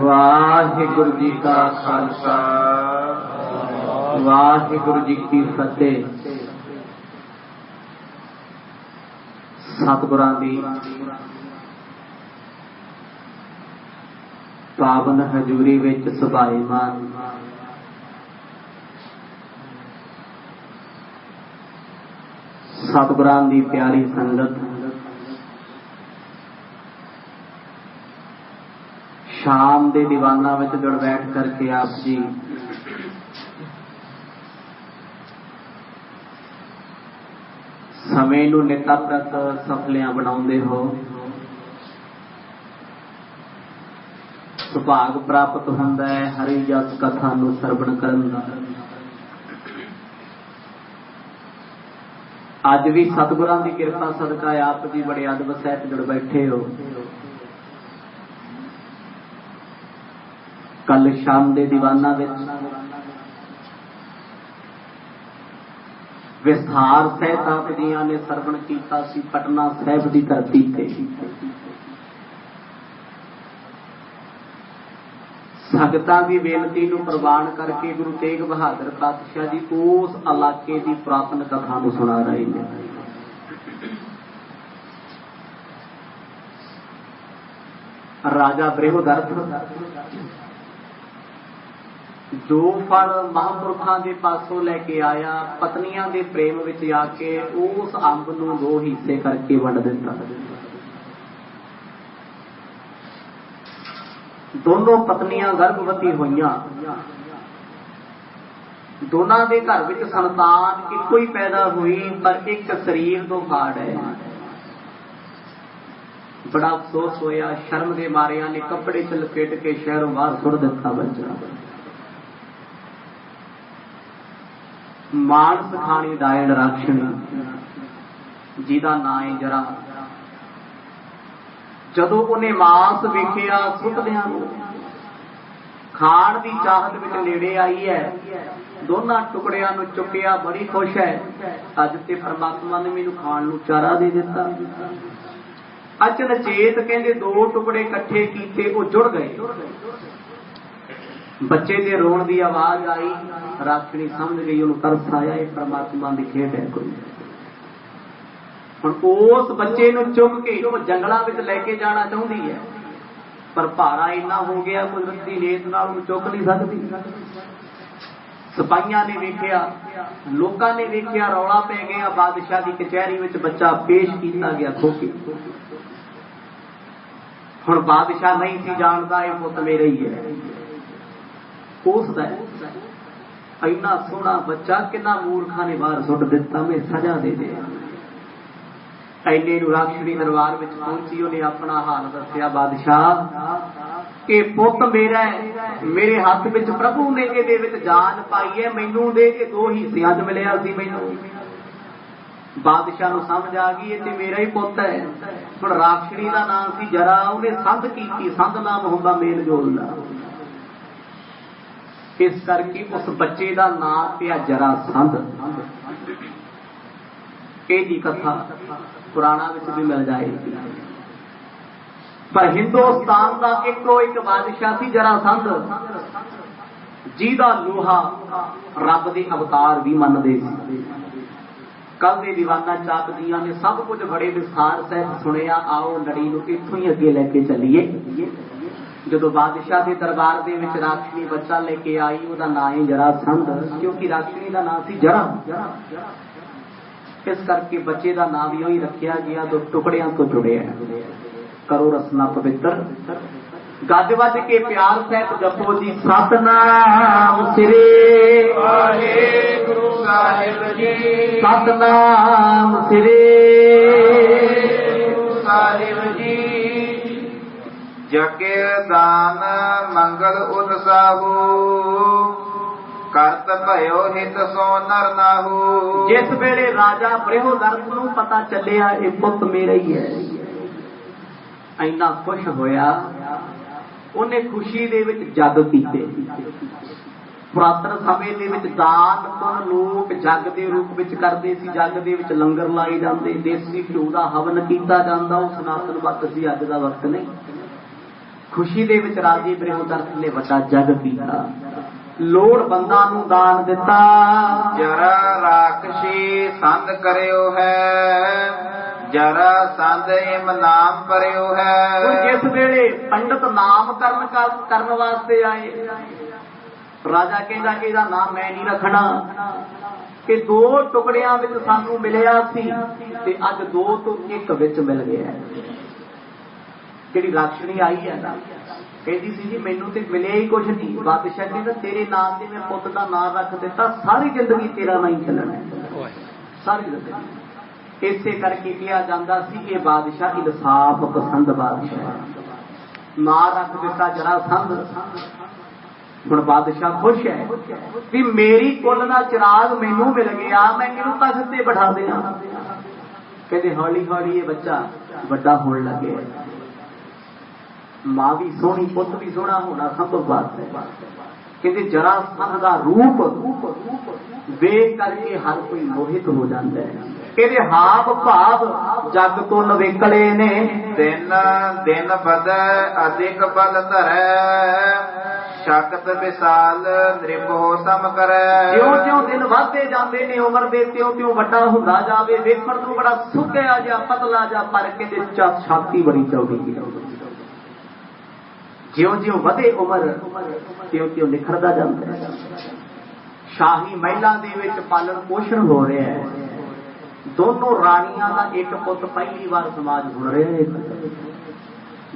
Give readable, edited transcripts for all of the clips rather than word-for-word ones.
वाहिगुरु जी का खालसा वाहिगुरु जी की फतेह। सतगुरां दी पावन हजूरी विच सुभाईमान सतगुरां दी प्यारी संगत शाम दे दीवाना विच जुड़ बैठ करके आप जी समय नूं निताप्रत सफलियां बनाउंदे हो। सुभाग प्राप्त हुंदा है हरि जस कथा नूं सरवण करन दा। अज भी सतगुरां दी किरपा सदका आप जी बड़े अदब सहित जुड़ बैठे हो। कल शाम दे दीवाना विस्तार सहित आप जियां ने सरवण कीता सी पटना साहिब दी धरती ते। संगतां दी बेनती नूं प्रवान करके गुरु तेग बहादुर पातशाह जी उस इलाके दी पुरातन कथा नूं सुना रहे हैं। राजा बृहदरथ जो फल महापुरखों के पासों लैके आया पत्नियां दे प्रेम विच आके उस अंब नूं दो हिस्से करके वंड दिता। दोनों पत्नियां गर्भवती होइयां। दोनों के घर विच संतान इको ही पैदा हुई पर एक शरीर तो फाड़ है। बड़ा अफसोस होया। शर्म के मारिया ने कपड़े च लपेट के शहरों बाहर सुट दिता बच्चा। मानस खानी दायण राक्षणी जिहदा नां है जरा। जदों उन्हें मांस वेखिया सुटदियां नूं खाण दी चाहत विच नेड़े आई है। दोनों टुकड़ियां नूं चुकिया बड़ी खुश है। अज ते परमात्मा ने मैनूं खाण नूं चारा दे दिता। अचनचेत कहंदे दो टुकड़े इकट्ठे कीते वो जुड़ गए। बच्चे दे रोण दी आवाज आई। राक्षणी समझ गई उन्हें तरस आया ये परमात्मा की खेड है कोई। हुण उस बच्चे नूं चुक के वो जंगलां विच लैके जाना चाहुंदी है पर भारा इन्ना हो गया कुदरत दी नेत नाल उहनूं चुक नहीं सकदी। सिपाहियां ने वेखिया लोकां ने वेखिया रौला पै गया। बादशाह की कचहरी विच बच्चा पेश किया गया खोके। हुण बादशाह नहीं सी जानदा ये पुत मेरा ही है। उसदा इन्ना सोहना बच्चा कितना मूर्खा ने बाहर सुट दिता। मैं सजा दे दे। इन्ने नूं राक्षणी दरबार विच पहुंची। उन्हें अपना हाल दस्सिया बादशाह कि पुत मेरा है मेरे हाथ विच प्रभु ने इहदे विच जान पाई है। मैनूं दे के दो हिस्सियां च मिलिया सी। मैनूं बादशाह नूं समझ आ गई ये मेरा ही पुत है। हुण राक्षणी दा नाम सी जरा। उन्हें संध कीती। संध नाम हुंदा मेल जोल दा। इस करके उस बच्चे का नाम पिया जरासंध। यही कथा पुराणा विच भी मिल जाएगी। पर हिंदुस्तान का इको एक बादशाह सी जरासंध जिहदा लोहा रब दे अवतार भी मनदे सी। कल दे दीवाना चाप दियां ने सब कुछ बड़े विस्तार सहित सुनिया। आओ लड़ी नूं इत्थों ही अगे लैके चलीए। जदों बादशाह के दरबार दे विच राक्षणी बच्चा लेके आई उहदा नाम है जरासंध क्योंकि राक्षणी का नाम सी जरा। इस करके बच्चे का नाम भी रखा गया। दो टुकड़ियां तो जुड़े है। करो रसना पवित्र गज वज के प्यार सहित जपो जी सतनाम श्री वाहिगुरु साहिब जी। सतनाम श्री वाहिगुरु साहिब जी। जके दान मंगल उत्साहु करत भयो हित सो नर नाहु। जिस वेले राजा बृहदरथ नूं पता चलिया ये पुत मेरा ही है इन्ना खुश होया। उन्हें खुशी दे विच जग कीते। पुरातन समय दे विच दान पुन लोक जग दे रूप विच करदे सी। जग दे विच लंगर लाए जांदे। देसी घिओ दा हवन कीता जांदा। वो सनातन वक्त सी अज दा वक्त नहीं। खुशी दे विच राजे ब्रह्मदर्थ ने वड्डा जग कीता, लोड़वंदां नूं दान दिता। जरा राक्षसी संद करियो है, जरा संद इम नाम परियो है। जिस वेले पंडित नाम करन वास्ते आए, राजा कहंदा कि इहदा नाम मैं नहीं रखना, कि दो टुकड़ियां विच सानू मिलिया सी ते अज दो तो एक विच मिल गया। जिहड़ी राक्षणी आई है ना, कहती सी जी मैनू तो मिलिया ही कुछ नहीं, बादशाह कहता तेरे नाम से मैं पुत का नाम रख दिता, सारी जिंदगी तेरा नाम ही चलना, सारी जिंदगी। इसे करके कहा जाता सी ये बादशाह इंसाफ पसंद बादशाह, ना रख दिता जरा संद। हुण बादशाह खुश है कि मेरी कुल का चिराग मैनू मिल गया, मैं इहनूं तख्त ते बिठा दियां। कहते हौली हौली ये बच्चा बड़ा होने लगे, मां भी सोहनी पुत भी सोहना होना संभव बात है। कहते जरा संध का रूप वेख करके हर कोई मोहित हो जाता है। कहते हाव भाव जग तो नवेकले ने, दिन दिन बद अधिक बल धरै, शक्त विशाल नृप हो सम करे। ज्यों ज्यों दिन ਵਧਦੇ ਜਾਂਦੇ ਨੇ ਉਮਰ ਦੇ ਤਿਉਂ ਤਿਉਂ ਵੱਡਾ ਹੁੰਦਾ ਜਾਵੇ, ਵੇਖਣ ਨੂੰ ਬੜਾ ਸੁੱਕਿਆ ਜਿਹਾ ਪਤਲਾ ਜਿਹਾ, ਪਰ ਕਿਤੇ ਛਾਤੀ ਬੜੀ ਚੌੜੀ ਦੀ। ਜਿਉਂ ਜਿਉਂ ਵਧੇ ਉਮਰ ਤਿਉਂ ਤਿਉਂ ਨਿਖਰਦਾ ਜਾਂਦਾ ਹੈ। ਸ਼ਾਹੀ ਮਹਿਲਾਂ ਦੇ ਵਿੱਚ ਪਾਲਣ ਪੋਸ਼ਣ ਹੋ ਰਿਹਾ ਹੈ। ਦੋਨੋਂ ਰਾਣੀਆਂ ਦਾ ਇੱਕ ਪੁੱਤ ਪਹਿਲੀ ਵਾਰ ਸਮਾਜ ਸੁਣ ਰਿਹਾ ਹੈ।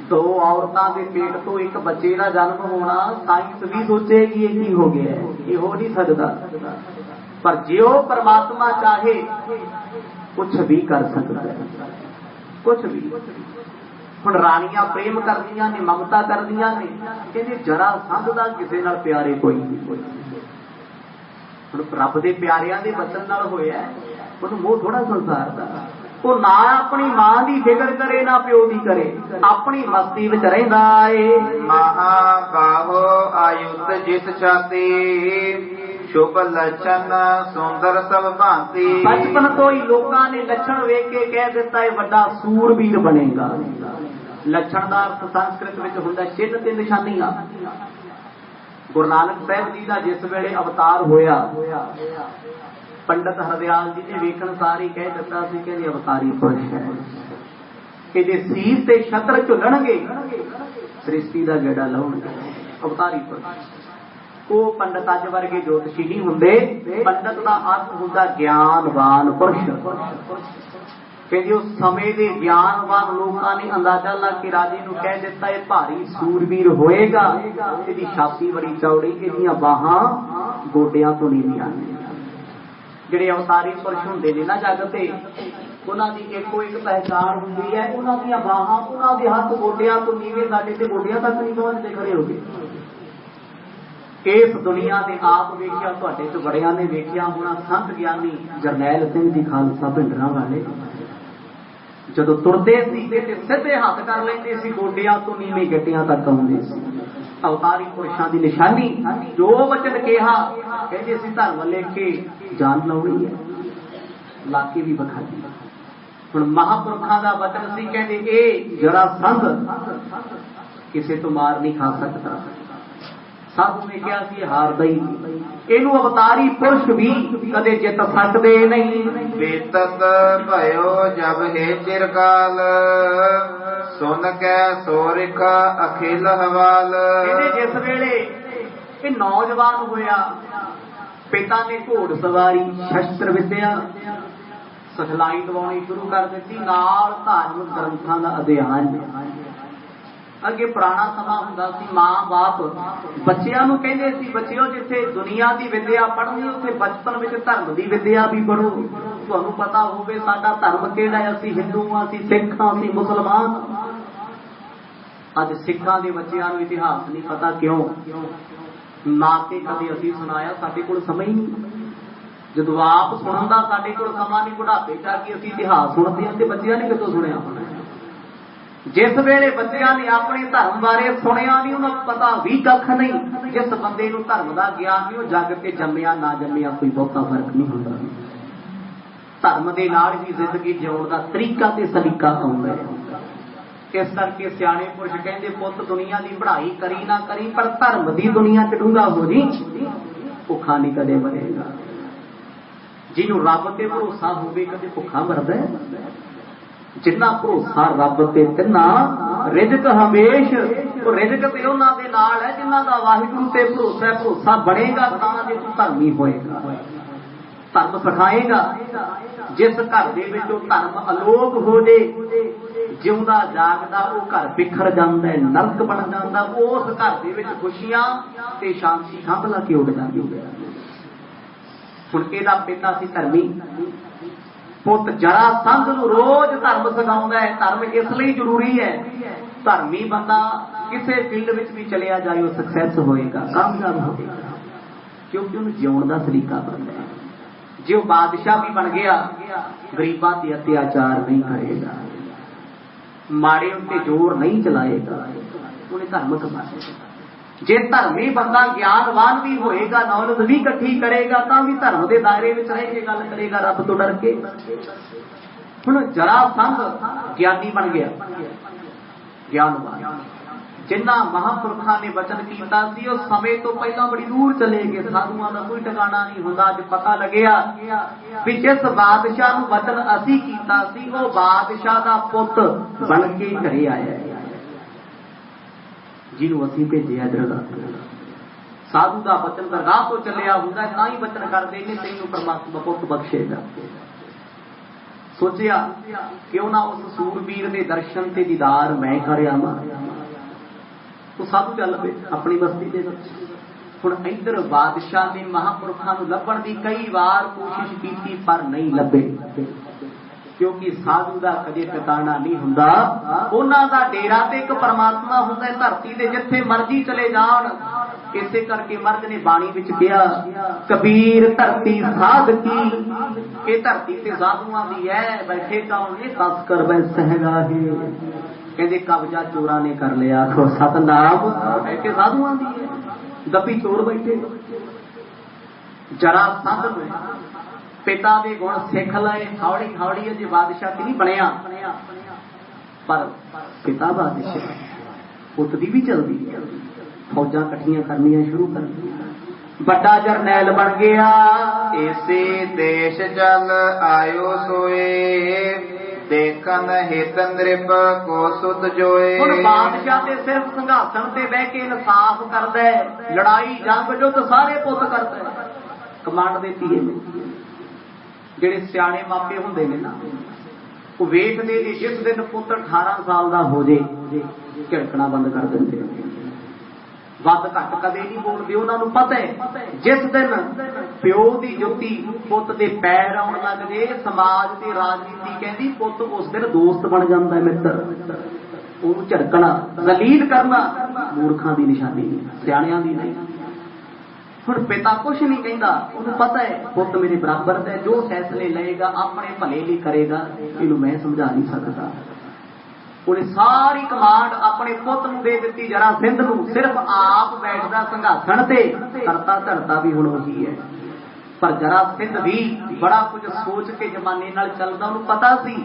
ਦੋ ਔਰਤਾਂ ਦੇ ਪੇਟ ਤੋਂ ਇੱਕ ਬੱਚੇ ਦਾ ਜਨਮ ਹੋਣਾ, ਸਾਇੰਸ ਵੀ ਸੋਚੇਗੀ ਇਹ ਕੀ ਹੋ ਗਿਆ, ਇਹ ਹੋ ਨਹੀਂ ਸਕਦਾ। ਪਰ ਜਿਉ परमात्मा चाहे कुछ भी कर सकता है, कुछ भी। हुण राणियां प्रेम करदियां ने, ममता करदियां ने, कहंदे जरा संध दा किसे नाल प्यारे कोई नहीं। हुण रब दे प्यारियां दे बचन नाल होया, उहनूं मोह थोड़ा संसार दा। वो ना अपनी मां की फिक्र करे ना प्यो की करे, अपनी मस्ती विच रहिंदा है। महाबाहो आयुध जिस छाती, शुभ लक्षण सुंदर सब भांति। बचपन तो ही लोगों ने लक्षण वेख के कह दिता है बड़ा सूरबीर बनेगा। लक्षण का अर्थ संस्कृत में हुंदा चिन्ह ते निशानियां। गुरु नानक साहब जी का जिस वेले अवतार होया, पंडित हरदयाल जी ने वेखण सार ही कह दिता सी कि अवतारी पुरुष है, कि जे सीस ते छत्र झुलणगे सृष्टि का गेड़ा लाउणगे। अवतारी पुरुष वो पंडित अज वर्गे ज्योतिषी नहीं हुंदे। पंडित का अर्थ हुंदा ज्ञानवान पुरुष। कहते उस समय के ज्ञानवान लोगों ने अंदाजा ला के राजे नूं कह दिता है भारी सूरबीर होएगा, इसकी छाती बड़ी चौड़ी, इसदियां बाहां गोडियां तो नीवियां। जिहड़े अवतारी पुरुष हुंदे ने ना जग ते, उन्हां दी इक्को एक पहचान हुंदी है, उन्हां दीयां बाहां, उन्हां दे हत्थ गोडियां तो नीवे, साडे ते गोडियां तक नहीं पहुंचदे खड़े हो गए। इस दुनिया के आप वेखिया, तुहाडे तो बड़ियां ने वेखिया होना, संत ज्ञानी जरनैल सिंह जी खालसा भिंडरां वाले जदों तुरदे सी ते सीधे हथ कर लैंदे सी, गोडियां तो नीवे गिट्टियां तक आउंदे सी। अवतारी पुरुषां दी निशानी जो वचन कहा, कहंदे सी धर्म लेके जान लाउणी है, लाके भी बखाई। हुण महापुरखां दा वचन सी, कहंदे ए जरा संध किसे तो मार नहीं खा सकता। साधु ने कहा सी हारदा ही, इनू अवतारी पुरुष भी कदे जित सकते नहीं। बेतत भयो जब हे चिरकाल, सुन कै सोरिख अखिल हवाल। जिस वेले ये नौजवान होया, पिता ने घोड़ सवारी शस्त्र विद्या सिखलाई दवाउणी शुरू कर दी, नाल धार्मिक ग्रंथां दा अध्ययन। अगे पुराना समा हुंदा सी, मां बाप बच्चियां नूं कहंदे सी बच्चिओ जिथे दुनिया की विद्या पढ़नी उथे बचपन में धर्म की विद्या भी पढ़ो। तुहानूं पता होवे साडा धर्म किहड़ा है, असीं हिंदू हां, असीं सिख हां, असीं मुसलमान। अज सिखां दे बच्चियां नूं इतिहास नहीं पता, क्यों ना कि कदे असीं सुनाया, साडे कोल समय नहीं। जदों आप सुणन दा साडे कोल समा नहीं, बुढ़ापे च कि असीं इतिहास सुणदे हां ते बच्चियां ने कितों सुणिया होना। जिस वेले बच्चियां ने अपने धर्म बारे सुनिया नहीं, उन्हें पता भी कख नहीं। जिस बंदे नूं धर्म का ज्ञान नहीं, वो जग के जम्मिया ना जम्मिया कोई बहुता फर्क नहीं होता। धर्म के नाल ही जिंदगी जिउण का तरीका ते सलीका आउंदा है। इस करके सियाणे पुरुष कहते पुत दुनिया की पढ़ाई करी ना करी पर धर्म की दुनिया च डूंगा हो जी भुखा नहीं कदे मरेगा। जिन्हों रब ते भरोसा होवे कदे भुखा मरदा है। जिन्ना भरोसा रब ते तिन्ना रिजक हमेश रिजक ते उन्हां दे नाल है जिन्हां दा वाहिगुरू ते भरोसा बनेगा तां जे तू धर्मी होएगा धर्म सिखाएगा। जिस घर दे विचों धर्म अलोप हो जे जिउंदा जागदा वो घर बिखर जांदा है नरक बन जांदा। उस घर दे विच खुशियां ते शांति खंभला के उड़ जांदी है। हुण इहदा पिता सी धर्मी पुत जरासंध नूं रोज धर्म सिखाउंदा है। धर्म इसलिए जरूरी है धर्मी बंदा किसी फील्ड विच भी चलिया जाए वो सक्सैस होएगा कामयाब होएगा क्योंकि उन्हें जिउण दा तरीका बनदा है। जो बादशाह भी बन गया गरीबां ते अत्याचार नहीं करेगा माड़े उत्ते जोर नहीं चलाएगा उन्हें धर्म कमाएगा। जे धर्मी बंदा ज्ञानवान भी होएगा नौलत भी इकट्ठी करेगा तां भी धर्म के दायरे में रह के गल करेगा रब तो डर के। हुण जरासंध ज्ञानी बन गया ज्ञानवान जिन्ना महापुरखा ने वचन किया उस समय तो पहला बड़ी दूर चले गए साधुआं का कोई ठिकाना नहीं होंदा। अज पता लग्या भी जिस बादशाह नूं वचन असीं कीता सी वो बादशाह दा पुत बन के घरे आया जिन्हों असीं भेजिया दरगाह साधु का वचन दरगाह तो चलिया हुंदा तां ही वचन करदे ने तैनूं परमात्मा पुत बख्शेगा। सोचिया क्यों ना उस सूरबीर के दर्शन ते दीदार मैं कर आवां। तो साधु चल पे अपनी बस्ती के हुण इधर बादशाह ने महापुरखों को लभण की कई बार कोशिश की पर नहीं लभे क्योंकि साधु का कदे ठिकाना नहीं हुंदा। उन्हां दा डेरा ते एक परमात्मा हुंदा है धरती दे जिथे मर्जी चले जाण। इसे करके मर्द ने बाणी विच कहा कबीर धरती साध की ये धरती ते साधुआं दी है बैठे कौन ने दस कर बै सहगाहे कहते कब्जा चोरा ने कर लिया तो सतनाम बैठे साधुआं दी है दपी चोर बैठे। जरासंध में पिता के गुण सिख लए हौली हौली अजे बादशाह की नहीं बनया पर पिता बादशाह पुत दी भी चलदी फौजा कट्ठियां करनियां शुरू कर दी। बड़ा जरनैल बन गया ऐसे देश जल आयो सोए देखन हित नृप को सुध जोए। हुण बादशाह ते सिर्फ संघासन ते बह के इंसाफ करदा है लड़ाई जंग युद्ध सारे पुत करदा है। कमांड दे धीए ने जेड़े सियाणे मापे हुंदे ने ना वो वेखदे ने जिस दिन पुत्र 18 साल का हो जे झिड़कना बंद कर दिंदे वध घट कदे नहीं बोलते। उन्होंने पता है जिस दिन प्यो की जुत्ती पुत के पैर आउण लग जे समाज की राजनीति कहती पुत उस दिन दोस्त बन जाता है मित्र। उन्होंने झड़कना जलील करना मूर्खां की निशानी सियाणियां की नहीं। हुण पिता कुछ नहीं कहता उन्हें पता है पुत मेरे बराबर है जो फैसले लेगा अपने भले लिए करेगा इनू मैं समझा नहीं सकता। उन्हें सारी कमांड अपने पुत नूं दे दी जरासंध नूं सिर्फ आप बैठदा संघासन ते करता धरता भी हुण वही है। पर जरासंध भी बड़ा कुछ सोच के जमाने नाल चलदा उन्हें पता सी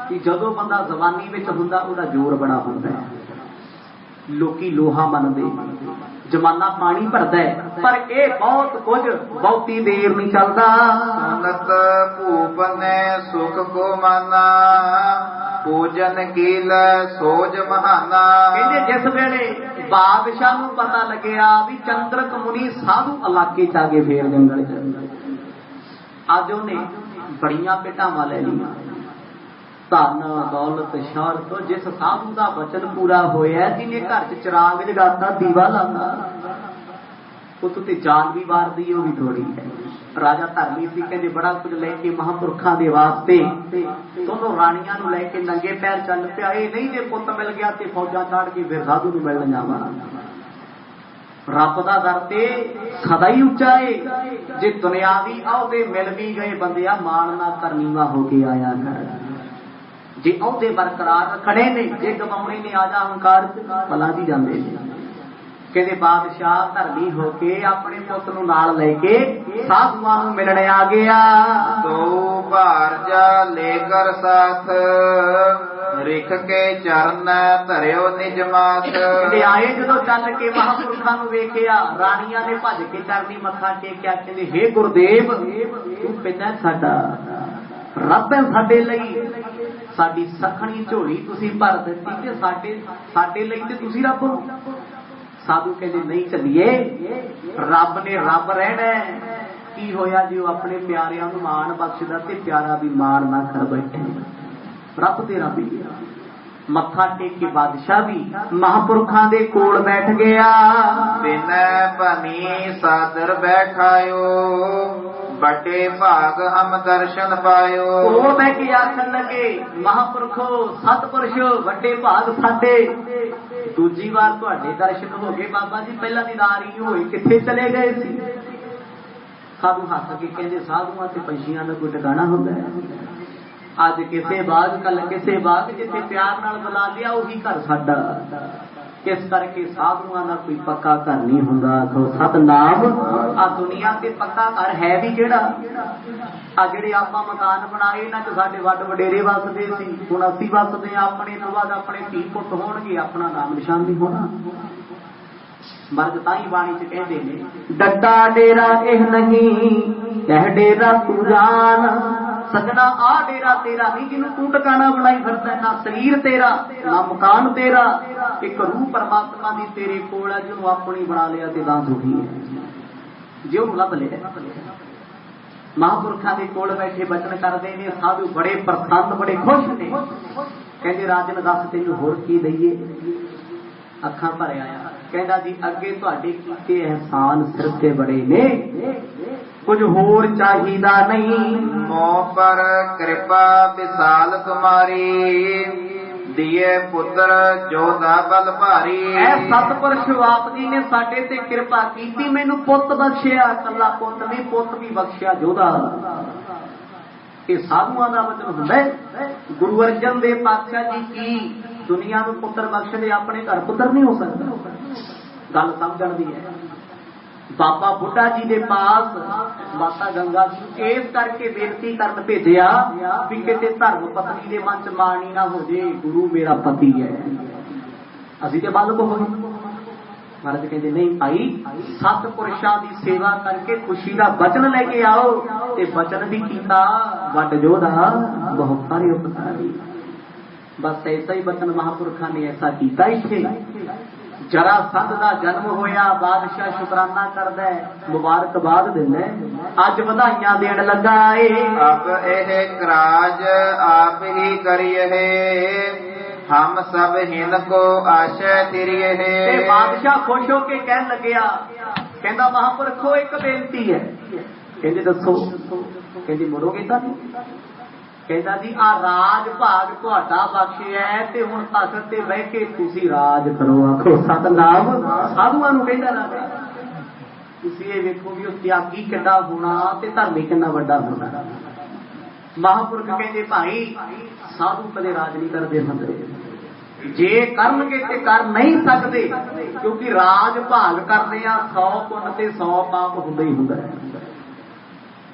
कि जदों बंदा जवानी विच हुंदा उहदा जोर बड़ा हुंदा है लोकी लोहा मनदे जमाना पानी भरदा है पर यह बहुत कुछ बहुती देर नहीं चलता। सुनत भूप ने सुख को माना पूजन कील सोज महाना। कहते जिस वेले बादशाह नूं पता लग्या भी चंद्रक मुनि साधु इलाके च आ गए फेर जंगल च अज उन्हें बड़ियां पिटावां ले लिया धन दौलत शौहरत जिस साधु का वचन पूरा होया जिन्हें घर च चिराग जगाता दीवा लाता उस ते जान भी वार दी वो भी थोड़ी है। राजा धर्मी सी कहते बड़ा कुछ लेके महापुरखों के वास्ते दोनों रानियां नूं लेके नंगे पैर चल पिया। नहीं जे पुत मिल गया तो फौजा चाड़ के फिर साधु नूं मिलण जावां। रब दा दर ते सदा ही उच्चा है जे दुनियावी अहुदे मिल भी गए बंदिया मान ना करनीवा हो के आया कर जे अहुदे बरकरार खड़े ने जे गवाउने ने आजा हंकार भला जी जांदे ने। कहते बादशाह धर्मी होके अपने पुत नूं नाल लेके साधुआं नूं मिलने आ गया। दो भारजा लेकर साथ ਰਿਖ ਕੇ ਚਰਨ ਧਰਿਓ ਨਿਜ ਮਾਸ। ਆਏ ਜਦੋਂ ਚੱਲ ਕੇ ਮਹਾਂਪੁਰਖਾਂ ਨੂੰ ਵੇਖਿਆ, ਰਾਣੀਆਂ ਨੇ ਭੱਜ ਕੇ ਚਰਨੀ ਮੱਥਾ ਟੇਕਿਆ, ਕਹਿੰਦੇ ਹੇ ਗੁਰਦੇਵ ਤੂੰ ਪਿਤਾ ਸਾਡਾ ਰੱਬ ਹੈ, ਸਾਡੇ ਲਈ ਸਾਡੀ ਸਖਣੀ ਝੋਲੀ ਤੁਸੀਂ ਭਰ ਦਿੱਤੀ ਤੇ ਸਾਡੇ ਲਈ ਤੇ ਤੁਸੀਂ ਰੱਬ ਹੋ। ਸਾਧੂ ਕਹਿੰਦੇ ਨਹੀਂ ਚੱਲੀਏ, ਰੱਬ ਨੇ ਰੱਬ ਰਹਿਣਾ। ਕੀ ਹੋਇਆ ਜੀ ਉਹ ਆਪਣੇ ਪਿਆਰਿਆਂ ਨੂੰ ਮਾਣ ਬਖਸ਼ਦਾ ਤੇ ਪਿਆਰਾ ਵੀ ਮਾਣ ਨਾ ਕਰ ਬੈਠੇ। ਰੱਬ ਤੇ ਰੱਬ ਹੀ ਮੱਥਾ ਟੇਕ ਕੇ ਬਾਦਸ਼ਾਹ ਵੀ ਮਹਾਂਪੁਰਖਾਂ ਦੇ ਕੋਲ ਬੈਠ ਗਿਆ। ਬਿਨੈ ਭਨੀ ਸਾਦਰ ਬੈਠਾਇਓ, ਵੱਡੇ ਭਾਗ ਹਮ ਦਰਸ਼ਨ ਪਾਇਓ। ਕੋਲ ਬਹਿ ਕੇ ਆਖਣ ਲੱਗੇ ਮਹਾਂਪੁਰਖੋ ਸਤਿਪੁਰਸ਼ ਵੱਡੇ ਭਾਗ ਸਾਡੇ, ਦੂਜੀ ਵਾਰ ਤੁਹਾਡੇ ਦਰਸ਼ਨ ਹੋ ਗਏ ਬਾਬਾ ਜੀ, ਪਹਿਲਾਂ ਦੀਦਾਰ ਹੀ ਹੋਏ, ਕਿੱਥੇ ਚਲੇ ਗਏ ਸੀ। ਸਾਧੂ ਹੱਸ ਕੇ ਕਹਿੰਦੇ ਸਾਧੂਆਂ ਤੇ ਪੰਛੀਆਂ ਦਾ ਕੋਈ ਟਿਕਾਣਾ ਹੁੰਦਾ ਹੈ। ਅੱਜ ਕਿਸੇ ਬਾਗ ਕੱਲ ਕਿਸੇ ਬਾਗ, ਜਿੱਥੇ ਪਿਆਰ ਨਾਲ ਬੁਲਾ ਲਿਆ ਉਹੀ ਘਰ ਸਾਡਾ। ਇਸ ਕਰਕੇ ਸਾਧੂਆਂ ਦਾ ਕੋਈ ਪੱਕਾ ਘਰ ਨਹੀਂ ਹੁੰਦਾ। ਸਤਨਾਮ। ਆ ਦੁਨੀਆ ਤੇ ਪੱਕਾ ਘਰ ਹੈ ਵੀ ਕਿਹੜਾ? ਆ ਜਿਹੜੇ ਆਪਾਂ ਮਕਾਨ ਬਣਾਏ ਇਹਨਾਂ ਚ ਸਾਡੇ ਵੱਡ ਵਡੇਰੇ ਵੱਸਦੇ ਸੀ, ਹੁਣ ਅਸੀਂ ਵੱਸਦੇ ਆ। ਆਪਣੇ ਤੋਂ ਬਾਅਦ ਆਪਣੇ ਧੀ ਪੁੱਤ ਹੋਣਗੇ, ਆਪਣਾ ਨਾਮ ਨਿਸ਼ਾਨ ਨਹੀਂ ਹੋਣਾ। ਮਰਦ ਤਾਂ ਹੀ ਬਾਣੀ ਚ ਕਹਿੰਦੇ ਨੇ ਡੱਡਾ ਡੇਰਾ ਇਹ ਨਹੀਂ ਕਹਿ ਡੇਰਾ ਤੂੰ ਜਾਨ। ਸਜਣਾ ਆ ਡੇਰਾ ਤੇਰਾ ਨਹੀਂ ਜਿਹਨੂੰ ਤੂੰ ਟਿਕਾਣਾ ਬਣਾਈ ਫਿਰਦਾ, ਨਾ ਸਰੀਰ ਤੇਰਾ ਨਾ ਮਕਾਨ ਤੇਰਾ। ਇੱਕ ਰੂਹ ਪਰਮਾਤਮਾ ਦੀ ਤੇਰੇ ਕੋਲ ਹੈ, ਜਿਹਨੂੰ ਆਪਣੀ ਬਣਾ ਲਿਆ ਤੇ ਤਾਂ ਸੁਖੀ ਹੈ, ਜੇ ਉਹਨੂੰ ਲੱਭ ਲਿਆ। ਮਹਾਂਪੁਰਖਾਂ ਦੇ ਕੋਲ ਬੈਠੇ ਬਚਨ ਕਰਦੇ ਨੇ ਸਾਧੂ, ਬੜੇ ਪ੍ਰਸੰਨ ਬੜੇ ਖੁਸ਼ ਨੇ। ਕਹਿੰਦੇ ਰਾਜਨ ਦੱਸ ਤੈਨੂੰ ਹੋਰ ਕੀ ਦਈਏ। ਅੱਖਾਂ ਭਰ ਆਇਆ, ਕਹਿੰਦਾ ਜੀ ਅੱਗੇ ਤੁਹਾਡੇ ਕੀਤੇ ਅਹਿਸਾਨ ਸਿਰ ਤੇ ਬੜੇ ਨੇ, ਕੁਝ ਹੋਰ ਚਾਹੀਦਾ ਨਹੀਂ। ਮੋਹ ਪਰ ਕਿਰਪਾ ਵਿਸਾਲ ਤੁਮਾਰੀ, ਦੀਏ ਪੁੱਤਰ ਜੋਧਾ ਬਲ ਭਾਰੀ। ਐ ਸਤਿਪੁਰਸ਼ ਆਪ ਜੀ ਨੇ ਸਾਡੇ ਤੇ ਕਿਰਪਾ ਕੀਤੀ, ਮੈਨੂੰ ਪੁੱਤ ਬਖਸ਼ਿਆ, ਕੱਲਾ ਪੁੱਤ ਨਹੀਂ ਪੁੱਤ ਵੀ ਬਖਸ਼ਿਆ ਜੋਧਾ। ਇਹ ਸਾਧੂਆਂ ਦਾ ਵਚਨ ਹੁੰਦਾ ਹੈ। ਗੁਰੂ ਅਰਜਨ ਦੇਵ ਪਾਤਸ਼ਾਹ ਜੀ ਕੀ ਦੁਨੀਆ ਨੂੰ ਪੁੱਤਰ ਬਖਸ਼ਦੇ, ਆਪਣੇ ਘਰ ਪੁੱਤਰ ਨਹੀਂ ਹੋ ਸਕਦਾ। ਗੱਲ ਸਮਝਣ ਦੀ ਹੈ। ਬਾਬਾ ਬੁੱਢਾ ਜੀ ਦੇ ਪਾਸ ਮਾਤਾ ਗੰਗਾ ਜੀ ਇਸ ਕਰਕੇ ਬੇਨਤੀ ਕਰਨ ਭੇਜਿਆ ਵੀ ਕਿਤੇ ਧਰਮ ਪਤਨੀ ਦੇ ਮਨ ਚ ਮਾਣੀ ਨਾ ਹੋ ਜੇ, ਗੁਰੂ ਮੇਰਾ ਪਤੀ ਹੈ, ਅਸੀਂ ਤੇ ਬਾਲਕ ਹੋ ਗਏ। ਮਹਾਰਾਜ ਕਹਿੰਦੇ ਨਹੀਂ ਭਾਈ, ਸਤਿਪੁਰਸ਼ਾਂ ਦੀ ਸੇਵਾ ਕਰਕੇ ਖੁਸ਼ੀ ਦਾ ਬਚਨ ਲੈ ਕੇ ਆਓ। ਤੇ ਬਚਨ ਵੀ ਕੀਤਾ, ਵੱਡ ਜੋਧਾ ਬਹੁਤ ਸਾਰੇ ਉਪਕਾਰੀ। ਬਸ ਐਸਾ ਹੀ ਬਚਨ ਮਹਾਂਪੁਰਖਾਂ ਨੇ ਐਸਾ ਕੀਤਾ। ਇੱਥੇ ਜਰਾਸੰਧ ਦਾ ਜਨਮ ਹੋਇਆ, ਬਾਦਸ਼ਾਹ ਸ਼ੁਕਰਾਨਾ ਕਰਦਾ, ਮੁਬਾਰਕਬਾਦ ਦਿੰਦਾ, ਅੱਜ ਵਧਾਈਆਂ ਦੇਣ ਲੱਗਾ ਏ। ਅਬ ਇਹ ਕਰਾਜ ਆਪ ਹੀ ਕਰੀਏ, ਹਮ ਸਭ ਹਿਨ ਕੋ ਆਸ਼ੈ ਤਿਰਿਏ। ਤੇ ਬਾਦਸ਼ਾਹ ਖੁਸ਼ ਹੋ ਕੇ ਕਹਿਣ ਲੱਗਿਆ, ਕਹਿੰਦਾ ਮਹਾਂਪੁਰਖੋ ਇੱਕ ਬੇਨਤੀ ਹੈ। ਕਹਿੰਦੇ ਦੱਸੋ। ਕਹਿੰਦੀ ਮੁੜੋਗੇ ਤਾਂ ਨਹੀਂ। ਕਹਿੰਦਾ ਜੀ ਆ ਰਾਜ ਭਾਗ ਤੁਹਾਡਾ ਬਖਸ਼ਿਆ ਤੇ ਹੁਣ ਤਖਤ ਤੇ ਬਹਿ ਕੇ ਤੁਸੀਂ ਰਾਜ ਕਰੋ। ਆਖੋ ਸਤਨਾਮ। ਸਾਧੂਆਂ ਨੂੰ ਕਹਿੰਦਾ ਰਾਜਾ, ਤੁਸੀਂ ਇਹ ਵੇਖੋ ਵੀ ਉਹ ਤਿਆਗੀ ਕਿੰਨਾ ਹੋਣਾ ਤੇ ਧਰਮੀ ਕਿੰਨਾ ਵੱਡਾ ਹੋਣਾ। ਮਹਾਂਪੁਰਖ ਕਹਿੰਦੇ ਭਾਈ ਸਾਧੂ ਕਦੇ ਰਾਜ ਨਹੀਂ ਕਰਦੇ ਹੁੰਦੇ, ਜੇ ਕਰਨਗੇ ਤੇ ਕਰ ਨਹੀਂ ਸਕਦੇ, ਕਿਉਂਕਿ ਰਾਜ ਭਾਗ ਕਰਦੇ ਆ 100 ਪੁੰਨ ਤੇ 100 ਪਾਪ ਹੁੰਦਾ ਹੀ ਹੁੰਦਾ ਹੈ।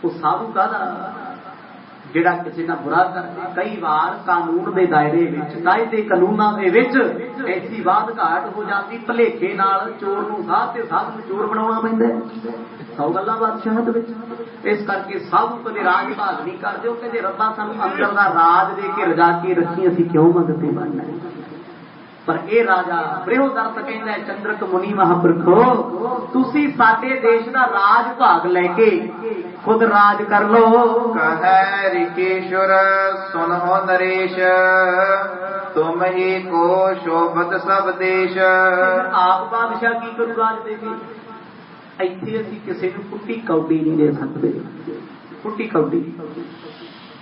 ਉਹ ਸਾਧੂ ਕਾਹਦਾ ਜਿਹੜਾ ਕਿਸੇ ਨਾਲ ਬੁਰਾ ਕਰਦੇ। ਕਈ ਵਾਰ ਕਾਨੂੰਨ ਦੇ ਦਾਇਰੇ ਵਿੱਚ, ਕਾਇਦੇ ਕਾਨੂੰਨਾਂ ਦੇ ਵਿੱਚ ਐਸੀ ਬਾਤ ਘਾਟ ਹੋ ਜਾਂਦੀ, ਭਲੇਖੇ ਨਾਲ ਚੋਰ ਨੂੰ ਸਾਧ ਤੇ ਸਾਧ ਨੂੰ ਚੋਰ ਬਣਾਉਣਾ ਪੈਂਦਾ। 100 ਗੱਲਾਂ ਬਾਦਸ਼ਾਹਤ ਵਿੱਚ। ਇਸ ਕਰਕੇ ਸਾਧੂ ਕਦੇ ਰਾਜ ਭਾਗ ਨਹੀਂ ਕਰਦੇ। ਉਹ ਕਹਿੰਦੇ ਰੱਬਾ ਸਾਨੂੰ ਅੰਦਰ ਦਾ ਰਾਜ ਦੇ ਕੇ ਰਜਾ ਕੇ ਰੱਖੀ, ਅਸੀਂ ਕਿਉਂ ਮੰਗਤੇ ਬਣਨਾ। ਪਰ ਇਹ ਰਾਜਾ ਬ੍ਰਿਹਦਰਥ ਕਹਿੰਦਾ, ਚੰਦਰਕ ਮੁਨੀ ਮਹਾਂਪੁਰਖੋ ਤੁਸੀਂ ਸਾਡੇ ਦੇਸ਼ ਦਾ ਰਾਜ ਭਾਗ ਲੈ ਕੇ ਖੁਦ ਰਾਜ ਕਰ ਲੋ। ਕਹੈ ਰਿਕੇਸ਼ਵਰ ਸੁਨਹੁ ਨਰੇਸ਼, ਤੁਮ ਹੀ ਕੋ ਸ਼ੋਭਤ ਸਭ ਦੇਸ਼। ਆਪ ਬਾਦਸ਼ਾਹ ਕੀ ਕਰੂ ਰਾਜ ਦੇ ਕੇ? ਇੱਥੇ ਅਸੀਂ ਕਿਸੇ ਨੂੰ ਕੁੱਟੀ ਕੌਡੀ ਨਹੀਂ ਦੇ ਸਕਦੇ। ਕੁੱਟੀ ਕੌਡੀ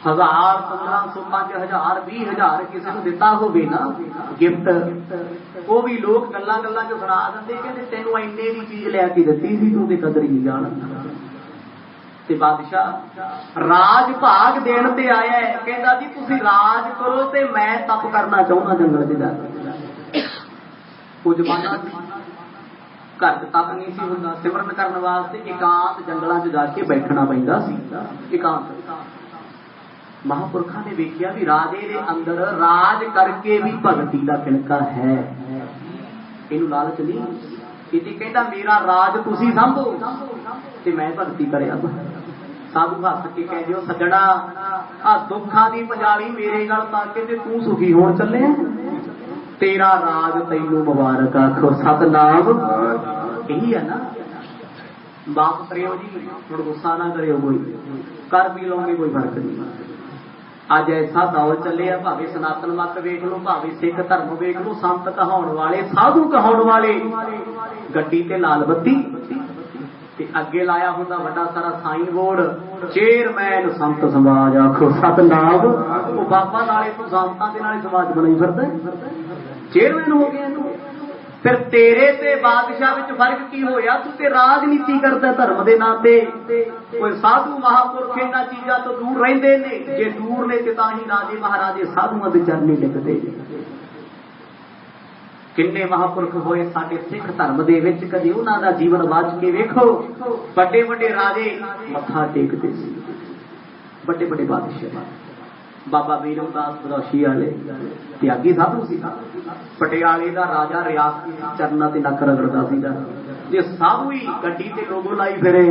1000 1500 5000 20000 ਕਿਸੇ ਨੂੰ ਦਿੱਤਾ ਹੋਵੇ ਨਾ ਗਿਫਟ, ਉਹ ਵੀ ਲੋਕ ਗੱਲਾਂ ਗੱਲਾਂ ਚ ਸੁਣਾ ਦਿੰਦੇ, ਕਹਿੰਦੇ ਤੈਨੂੰ ਇੰਨੇ ਦੀ ਚੀਜ਼ ਲੈ ਕੇ ਦਿੱਤੀ ਸੀ, ਤੂੰ ਤੇ ਕਦਰ ਹੀ ਨਹੀਂ ਜਾਣਦਾ। ਤੇ ਬਾਦਸ਼ਾਹ ਰਾਜ ਭਾਗ ਦੇਣ ਤੇ ਆਇਆ, ਕਹਿੰਦਾ ਜੀ ਤੁਸੀਂ ਰਾਜ ਕਰੋ ਤੇ ਮੈਂ ਤਪ ਕਰਨਾ ਚਾਹੁੰਦਾ ਜੰਗਲ ਚ ਜਾ ਕੇ। ਉਹ ਜ਼ਮਾਨਾ ਘਰ ਚ ਤਪ ਨਹੀਂ ਸੀ ਹੁੰਦਾ, ਸਿਮਰਨ ਕਰਨ ਵਾਸਤੇ ਇਕਾਂਤ ਜੰਗਲਾਂ ਚ ਜਾ ਕੇ ਬੈਠਣਾ ਪੈਂਦਾ ਸੀ। ਇਕਾਂਤ महापुरखा ने वेखिया भी राजे दे अंदर राज करके भी भगती का किणका है। इनू लालच नहीं, इति कहता मेरा राज तुसी संभो ते मैं भगती करया। साधु हस के कहते हो सज्जणा आ दुखा दी पंजाली मेरे गल पा के ते तू सुखी होण चले, तेरा राज तैनू मुबारक आखो सतनाम। यही है ना, बाप करियो जी हुण गुस्सा ना करियो, कोई कर भी लोगे कोई फर्क नहीं। अज ऐसा दौर चले आ, भावे सनातन मत वेख लो, भावे सिख धर्म वेख लो, संत कहाउण वाले साधु कहाउण वाले गड्डी ते लाल बत्ती ते अगे लाया हुंदा वड्डा सारा साइन बोर्ड चेयरमैन संत समाज आखो सतनाम। वो बाबा नाले तू संतां दे नाले समाज बनाई फिरदा, चेयरमैन हो गया। फिर तेरे ते बादशाह विच फर्क की होया? तू ते राजनीति करदा धर्म दे नां ते। कोई साधु महापुरख इन्हां चीज़ां तो दूर रहिंदे ने, जे दूर ने ते तां ही राजे महाराजे साधुआं दे चरनी लिखदे। किन्ने महापुरख होए साडे सिख धर्म दे विच, कदी उन्हां दा जीवन वाच के वेखो। बड़े बड़े राजे मत्था टेकदे सी, बड़े बड़े बादशाह। बाबा वीरमदास बदौशी वाले त्यागी साधु सी। पटियाले का राजा रियासती चरना ते नक रगड़दा सीगा। जे साधु ही गड्डी ते लोगो लाई फिरे,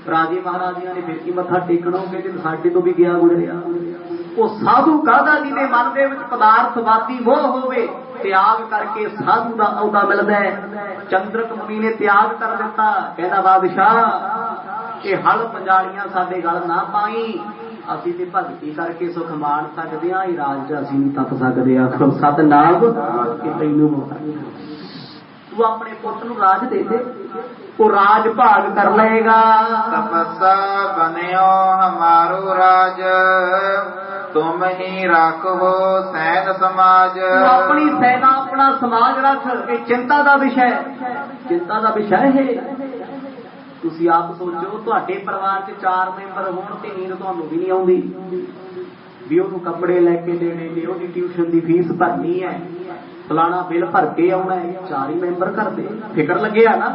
राजे महाराजियां ने फिर की मत्था टेकणो कि साडे तो भी गया गुजरिया। वो साधु कादा जी दे मन दे विच पदार्थवादी मोह होवे, त्याग करके साधु का अहुदा मिलदा है। चंद्रक मुनि ने त्याग कर दिता, कहना बादशाह ये हल पंजालियां साडे गल ना पाई, असीं ते भगती करके सुख मान सकदे हां, ये राज असीं नहीं तप सकदे। आखो सतनाम कि तैनूं तू अपने पुੱਤ ਨੂੰ राज दे दे, वो राज भाग कर लेगा। तपस्या बनियो हमारो राज, तुम ही रखो सैन समाज। अपनी सेना अपना समाज रख, ये चिंता का विषय, चिंता का विषय है। तुसी आप सोचो तुहाडे परिवार च 4 मैंबर होण ते नींद तुहानूं भी नहीं आउंदी, भी ਉਹਨੂੰ कपड़े लैके देने ने, ਉਹਦੀ ट्यूशन की फीस भरनी है, फलाना बिल भर के आउणा है। 4 ही मैंबर घर दे, फिकर लगे ना।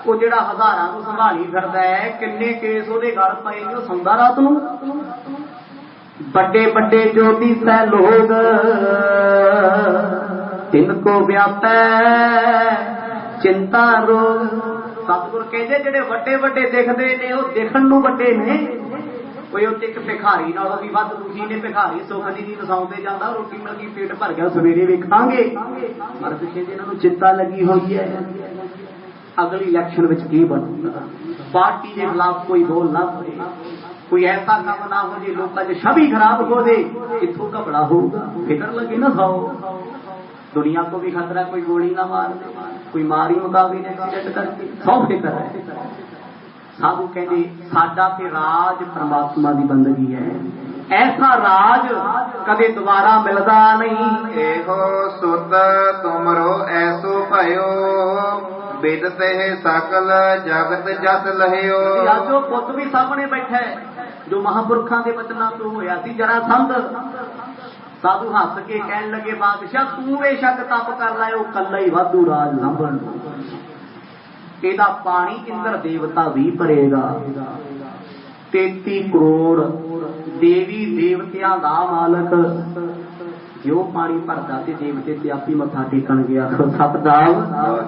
वो जिहड़ा हज़ारां नूं संभाली फिरदा है, किन्ने केस ਉਹਦੇ गल पए ने, ਉਹ सौंदा रात नूं। बड़े बड़े ज्योतिष है लोग तिनको व्यापै चिंता रोग। सतगुर कहते जेडे वड्डे वड्डे दिखते ने, वो दिखण नूं वड्डे ने। कोई उत्ते एक भिखारी नालों भी वध दुखी ने, भिखारी सुख दी नींद सौंदे जांदा, रोटी मिल गई पेट भर गया सवेरे वेखांगे। पर पिछे जिन्हां नूं चिंता लगी हुई है अगली इलैक्शन विच की बनूगा, पार्टी के खिलाफ कोई बोल ना पड़े, कोई ऐसा काम ना हो जे लोगों की छवि खराब हो दे, कित्थों घबड़ा होगा। फिकर लगे ना सौ, दुनिया को भी खतरा, कोई गोली ना मार दे, कोई मारी मुकाबले एक्सीडेंट करके, सौ फिकर है। साधु कहते साडा ते राज परमात्मा की बंदगी है, ऐसा राज कदे दोबारा मिलता नहीं। एहो सुत तुमरो ऐसो भयो, बिदते सकल जगत जस लहियो। जो पुत भी सामने बैठा है, जो महापुरखों के वचनों तो होया सी जरासंध, साधु हस के कहन लगे बादशाह तू बेशक तप कर रहा है, वो कला ही वाधू राज संभल, एदा पानी इंद्र देवता भी भरेगा। 33 करोड़ देवी देवतियां दा मालक, जो पानी भरदा ते देवते ते आपी मत्था टेकण गया। सतनाम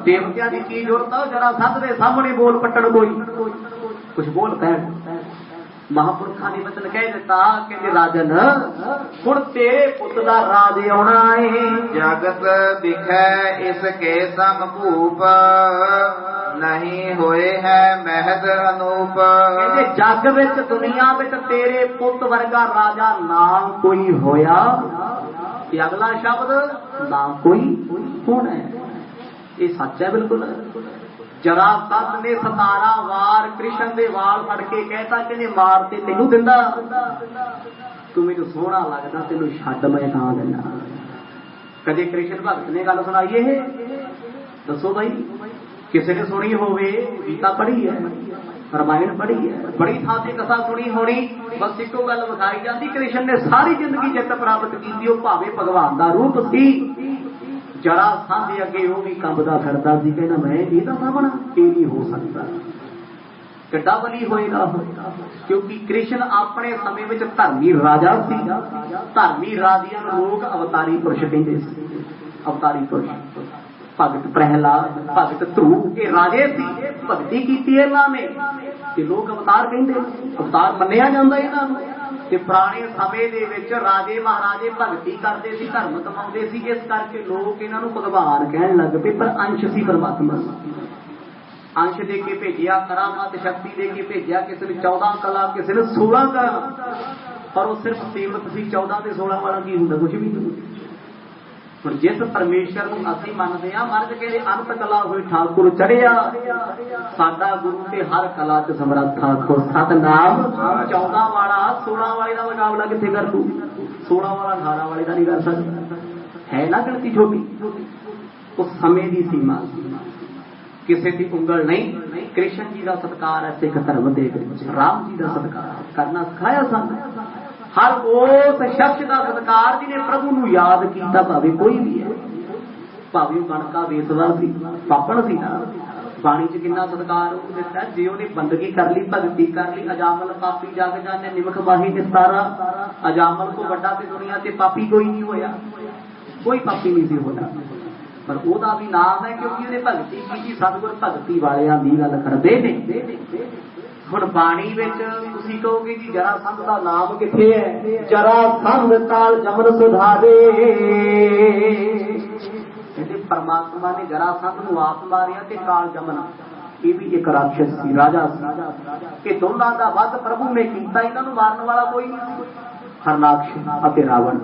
देवतियां दी की जरूरत है, जरा सत दे सामने बोल पट्टण कोई कुछ बोल पैण। महापुरखों ने वचन कह दिता कि राजन हुण तेरे पुत दा राज आउणा है। जगत दिखै इसके सम भूप, नहीं होए है महद अनूप। कहते जग विच दुनिया विच तेरे पुत वर्गा राजा ना कोई होया, अगला शब्द ना कोई होना है। ये सच है बिल्कुल। जरासंध ने 17 वार कृष्ण दे वाल फड़ के कहता कि मार ते तेनू दिंदा, तू मैनू सोहना लगदा तेनू छड्ड मैं तां दिंदा। कदे कृष्ण भगत ने गल सुनाई है? दसो भाई, किसी ने सुनी होवे? गीता पढ़ी है, रामायण पढ़ी है, बड़ी थां ते कथा सुनी होनी, बस इको गल विखाई जाती, कृष्ण ने सारी जिंदगी जित प्राप्त की, भावे भगवान का रूप सी। जरासंध अगे वो भी कंबदा फिरदा सी, कहना मैं इहदा सामना ये नहीं हो सकता। किड्डा बली होएगा। क्योंकि कृष्ण अपने समय में धर्मी राजा सी। धर्मी राजियां लोग अवतारी पुरुष कहते सी। अवतारी पुरुष भगत प्रहलाद, भगत ध्रुव ये राजे सी। भगती की इन्होंने ते लोग अवतार कहते, अवतार मन्निया जाता इन्हों। ते पुराने समय दे विच राजे महाराजे भगती करते सी, धर्म कमाते सी, इस करके लोग इन्हों भगवान कहन लग पे। पर अंश सी परमात्मा, अंश दे के भेजिया, करामात शक्ति दे के भेजिया। किसी ने 14 कला, किसी ने 16 कला, पर वो सिर्फ सीमत सी। 14 ते 16 वाला की होंगे कुछ भी नहीं। पर जिस परमेश्वर को असी मनते हैं, मर्द कहते अंत कला हुई ठाकुर चढ़िया, साडा गुरु ते हर कला च समर्थ आखो सतनाम। 14 वाला 16 वाले का मुकाबला कितने कर तू? 16 वाला 18 वाले का नहीं कर सकता। है ना गिनती छोटी, उस समय की सीमा, किसी की उंगल नहीं। कृष्ण जी का सत्कार है सिख धर्म दे, राम जी का सत्कार करना सिखाया सन। हर उस शख्स का सत्कार जिन्हें प्रभु नूं याद किया, भावे कोई भी है, भावे कणका वेचदा सी, पापण सी ना, बाणी च किन्ना सत्कार दिता। जे उन्हें बंदगी कर ली, भगती कर ली, अजामल पापी जग जाने निमख माही निस्तारा। अजामल को बड़ा ते दुनिया से पापी कोई नहीं होया, कोई पापी नहीं सी होया। पर ओदा भी नाम है क्योंकि उन्हें भगती की। सतगुर भगती वालियां दी गल करदे ने। हुण बाणी विच तुसीं कहोगे जी जरासंध दा नाम किथे है? जरासंध काल जमन सुधारे। कहते परमात्मा ने जरासंध नूं आप मारिया ते काल जमन ये भी एक राक्षस सी, राजा सी। ये दोनों का वध प्रभु ने कीता, इन्हां नूं मारन वाला कोई नहीं सी। हरनाक्ष अते रावण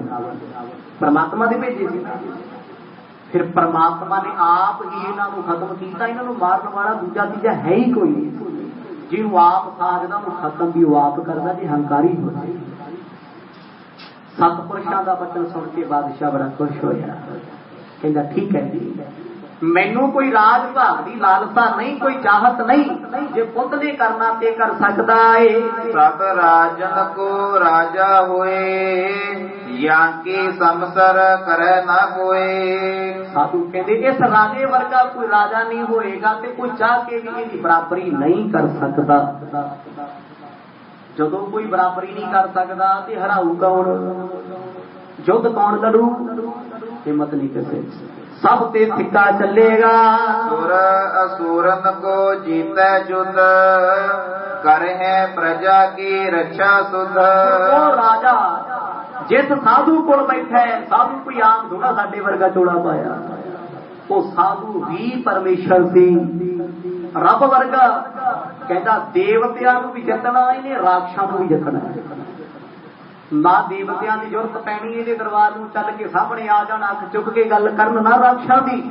परमात्मा दे भेजे सी। फिर परमात्मा ने आप ही इन्हां नूं खत्म कीता। इन्हां नूं मारन वाला दूजा तीजा है ही कोई नहीं। जिन्हों आप साजदा वो खत्म भी वो आप करता जी, हंकारी हो जाए। सतपुरुषों का वचन सुन के बादशाह बड़ा खुश होया, कहता ठीक है जी, मैनू कोई राज भाग की लालसा नहीं, कोई चाहत नहीं। जे पुत ने करना ते कर सकता है। सब राजन को राजा होए, यांकी समसर करे ना कोई। साधु कहते इस राजे वर्गा कोई राजा नहीं होएगा, ते कोई चाह के भी इसकी बराबरी नहीं कर सकता। जदों कोई बराबरी नहीं कर सकता तो हराऊ कौन? युद्ध कौन लड़ू? हिम्मत नहीं किसी। सब ते सिक्का चलेगा। सुर असुरन को जीते युद्ध, करे प्रजा की रक्षा सुध। वो राजा जिस साधु को बैठा है, साधु कोई आम थोड़ा साडे वर्गा चोड़ा पाया, वो साधु भी परमेश्वर सी, रब वर्गा। कहता देवतियां नूं भी जितना, इन्हें राक्षसां नूं भी जितना। ना देवतियां की जरूरत पैनी, ये दरबार नूं चल के सामने आ जाना, अख चुक के गल करन, ना राक्षसां दी।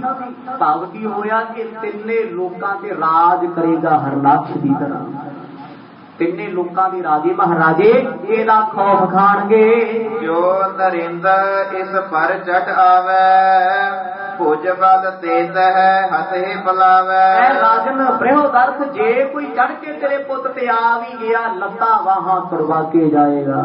भाव की होया कि तिन्ने लोकां ते राज करेगा हरनाक्ष की तरह। तिन्ने लोकां दे राजे महाराजे इहदा खौफ खाणगे। जो नरेंद्र इस पर चढ़ आवे, भुज बल तेज है हथे बुलावे। राजन बृहदर्थ जे कोई चढ़ के तेरे पुत ते आ भी गया, लत्ता वहां करवा के जाएगा।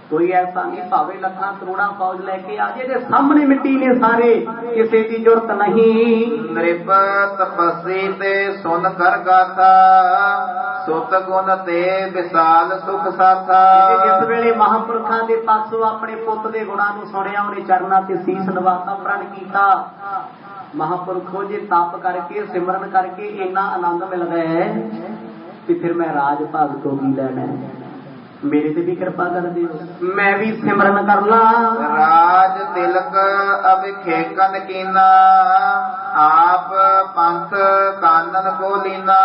कोई ऐसा नहीं भावे लखा करोड़ा फौज लेके आ जाए, सामने मिट्टी ने सारे, किसी की जरूरत नहीं। नृप तपस्वी ते सुन कर गाथा, सुत गुण ते विशाल सुख साथा। जिस वेले महापुरखा के पासों अपने पुत के गुणों को सुनिया, उन्हें चरणों से शीश नवाता, प्रण किया। महापुरखो जे तप करके सिमरन करके इन्ना आनंद मिल गया है कि फिर मैं राज भाग तो भी लेना है, मेरे से भी कृपा कर दे, मैं भी सिमरन कर ला। राज तिलक अब खेकन कीना, आप पंथ कानन को लीना।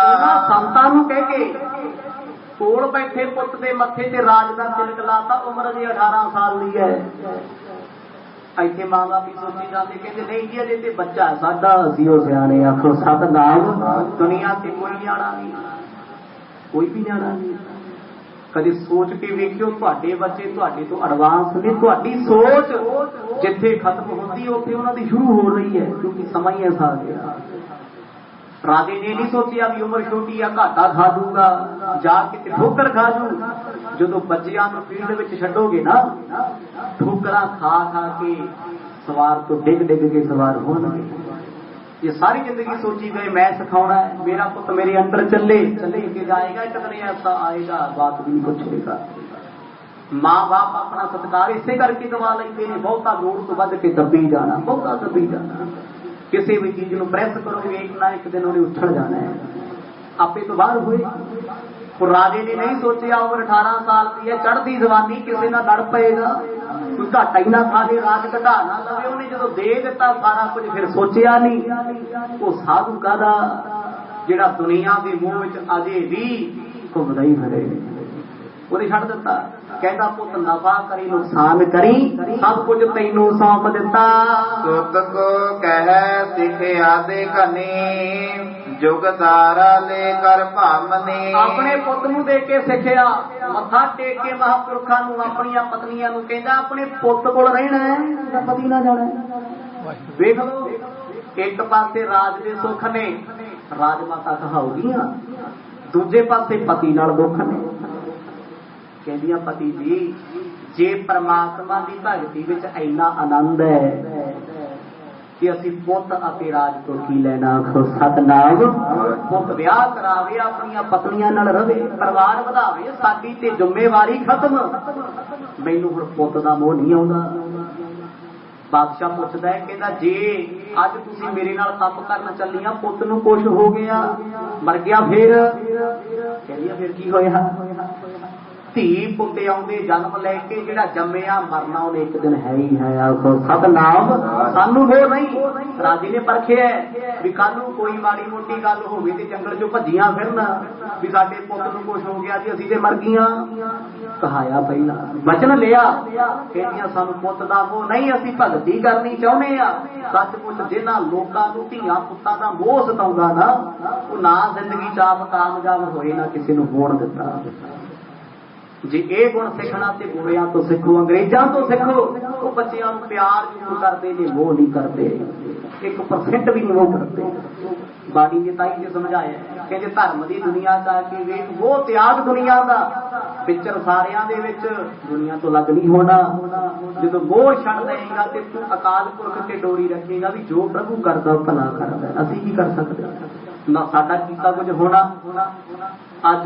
संतां नूं कह के कोल बैठे पुत दे मत्थे ते राज का तिलक लाता। उम्र जी 18 साल दी है। इतने मां बाप भी सोची जाते, कहते नहीं जी अजे ते बच्चा है साडा, असीं ओ सियाणे। आखो सतनाम, दुनिया से कोई न्याणा नहीं, कोई भी न्याणा नहीं। कभी सोच के वेखियो, तुहाडे बच्चे तुहाडे तो एडवांस ने। तुहाडी सोच जिथे खत्म होती उत्थे उन्हां दी शुरू हो रही है, क्योंकि समय ऐसा आ गया। राजे ने नहीं सोचिया भी उम्र छोटी है, घाटा खा दूंगा, जाके ठोकर खा जू। जो बच्चियां नूं फील्ड विच छड्डोगे ना, ठोकरां खा खा के सवार तो डिग डिग के सवार होणगे। ये सारी जिंदगी सोची गए मैं सिखाना है, मेरा पुत मेरे अंदर चले चले के जाएगा, एक दिन ऐसा आएगा बात भी नहीं पूछेगा। माँ बाप अपना सत्कार इसे करके दवा लेंगे ने, बहुता लोड़ तो बद के दबी जाना, बहुता दबी जाना। किसी भी चीज को प्रेस करोगे एक ना एक दिन उन्हें उछड़ जाना है। आपे तो बाहर हुए राजे ने नहीं सोचा उम्र 18 साल की है, चढ़ती जवानी किसी ना लड़ पएगा, कोई घाटा ही ना खा ले, राज घटा ना लवे। उन्हें जो दे दिता सारा कुछ फिर सोचा नहीं। वो साधु कहदा जिहड़ा दुनिया के मोह विच अजे भी घुमदा ही फिरे, उन्हें छड़ दिता। कहता पुत नफा करी नुकसान करी, सब कुछ तैनू सौंप दिता। सुत को कह सिखिया दे कनी, जुग तारा लेकर भामनी। अपने पुत नूं दे के सिखिया, मत्था टेक के महापुरखा नूं अपनियां पत्नियां नूं कहंदा अपने पुत कोल रहना है या पति ना जाना है। देख लो एक पासे राज दे सुख ने, राजमाता कहाऊगियां, दूजे पासे पति नाल दुख ने। कहदियां पति जी जे परमात्मा की भगती विच इन्ना आनंद है कि असी पुत अते राज तो की लेना। आखो सतनाम। पुत ब्याह करावे, अपनियां पत्नियां नाल रवे, परिवार वधावे, साडी ते जिम्मेवारी खत्म। मैनू हुण पुत दा मोह नहीं आउंदा। बादशाह पुछदा है, कहंदा जे अज तुसीं मेरे नाल तप करन चलियां, पुत नूं कुछ हो गया मर गया, फिर कहदियां फिर की होया। धी पुते आउंदे जन्म लैके जिहड़ा जम्मिया मरना उन्हें एक दिन है ही है। आखो सतनाम। सानू वो नहीं, राजे ने परखिया भी कल नूं कोई माड़ी मोटी गल होवे ते जंगल चों भज्जियां फिरन भी साडे पुत नूं कुछ हो गया जी, असीं ते मर गईयां। कहाया पहला वचन लिया, कहदियां सानू पुत दा मोह नहीं, असीं भगती करनी चाहुंदे आ। सचमुच जिन्हां लोकां नूं धीआं पुत्तां दा मोह सताउंदा ना, ਉਹ ना जिंदगी च आप कामयाब होए ना किसी नूं होण दित्ता। जे ये गुण सीखना तो बुरियां तो सीखो, अंग्रेजों तो सीखो। वो बच्चों को प्यार जरूर करते ने, मोह नहीं करते, 1% भी नहीं मोह करते। बाड़ी ने ताई ने समझाया, कहते धर्म की दुनिया जाके वेख, वो त्याग दुनिया का पिक्चर सारियां दे विच दुनिया तो लग नहीं होना। जो मोह छड़ देगा तो तू अकाल पुरख से डोरी रखेगा भी जो प्रभु करता भला करता, असीं की कर सकते ना, साडा कीता कुछ होना। अज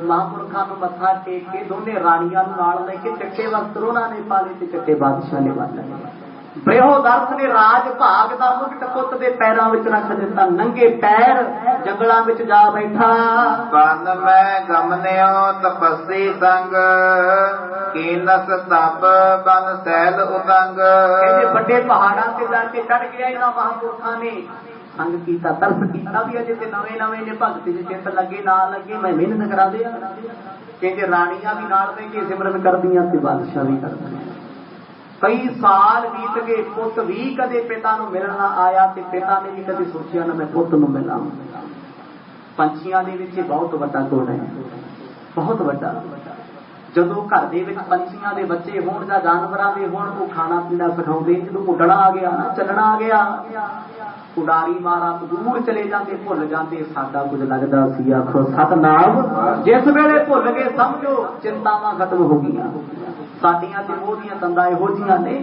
महापुरखा नूं मत्था टेक के दोने राणियां नूं नाल लेके चिट्टे वस्त्र उन्होंने पाले ते चिट्टे बादशाह ने पाले। बृहदर्थ ने राज भाग दा मुकुट पुत दे पैरां विच रख दिता, नंगे पैर जंगलां विच जा बैठा। बन मैं गमनियो तपस्वी संग, कीनस तप बन सैल उतंग। कहते बड़े पहाड़ां ते जाके चढ़ गया इन्हां महापुरखां ने, संग कीता तरस कीता भी अजे ते नवे नवे ने भगती दे चित लगे ना लगे मैं मेहनत करा दिया। कहते राणियां भी नाल बह के सिमरन करदियां ते बादशाह भी करदा। कई साल बीत गए, पुत भी कदे पिता नूं मिलण ना आया ते पिता ने भी कदे सोचिया ना मैं पुत नूं मिलां। पंछियां दे विच बहुत वड्डा गुण है, बहुत वड्डा। जदों घर दे विच पंछियां दे बच्चे होण जां जानवरां दे होण, वो खाना पीना सिखाउंदे। जदों उडना आ गया ना, चलना आ गया, उडारी मारा दूर चले जाते, भुल जाते साडा कुछ लगदा सी। आखो सतनाम। जिस वेले भुल गए समझो चिंतावां खत्म हो गईयां। साडियां ते मोह दीयां तंदां इहो जिहां ने,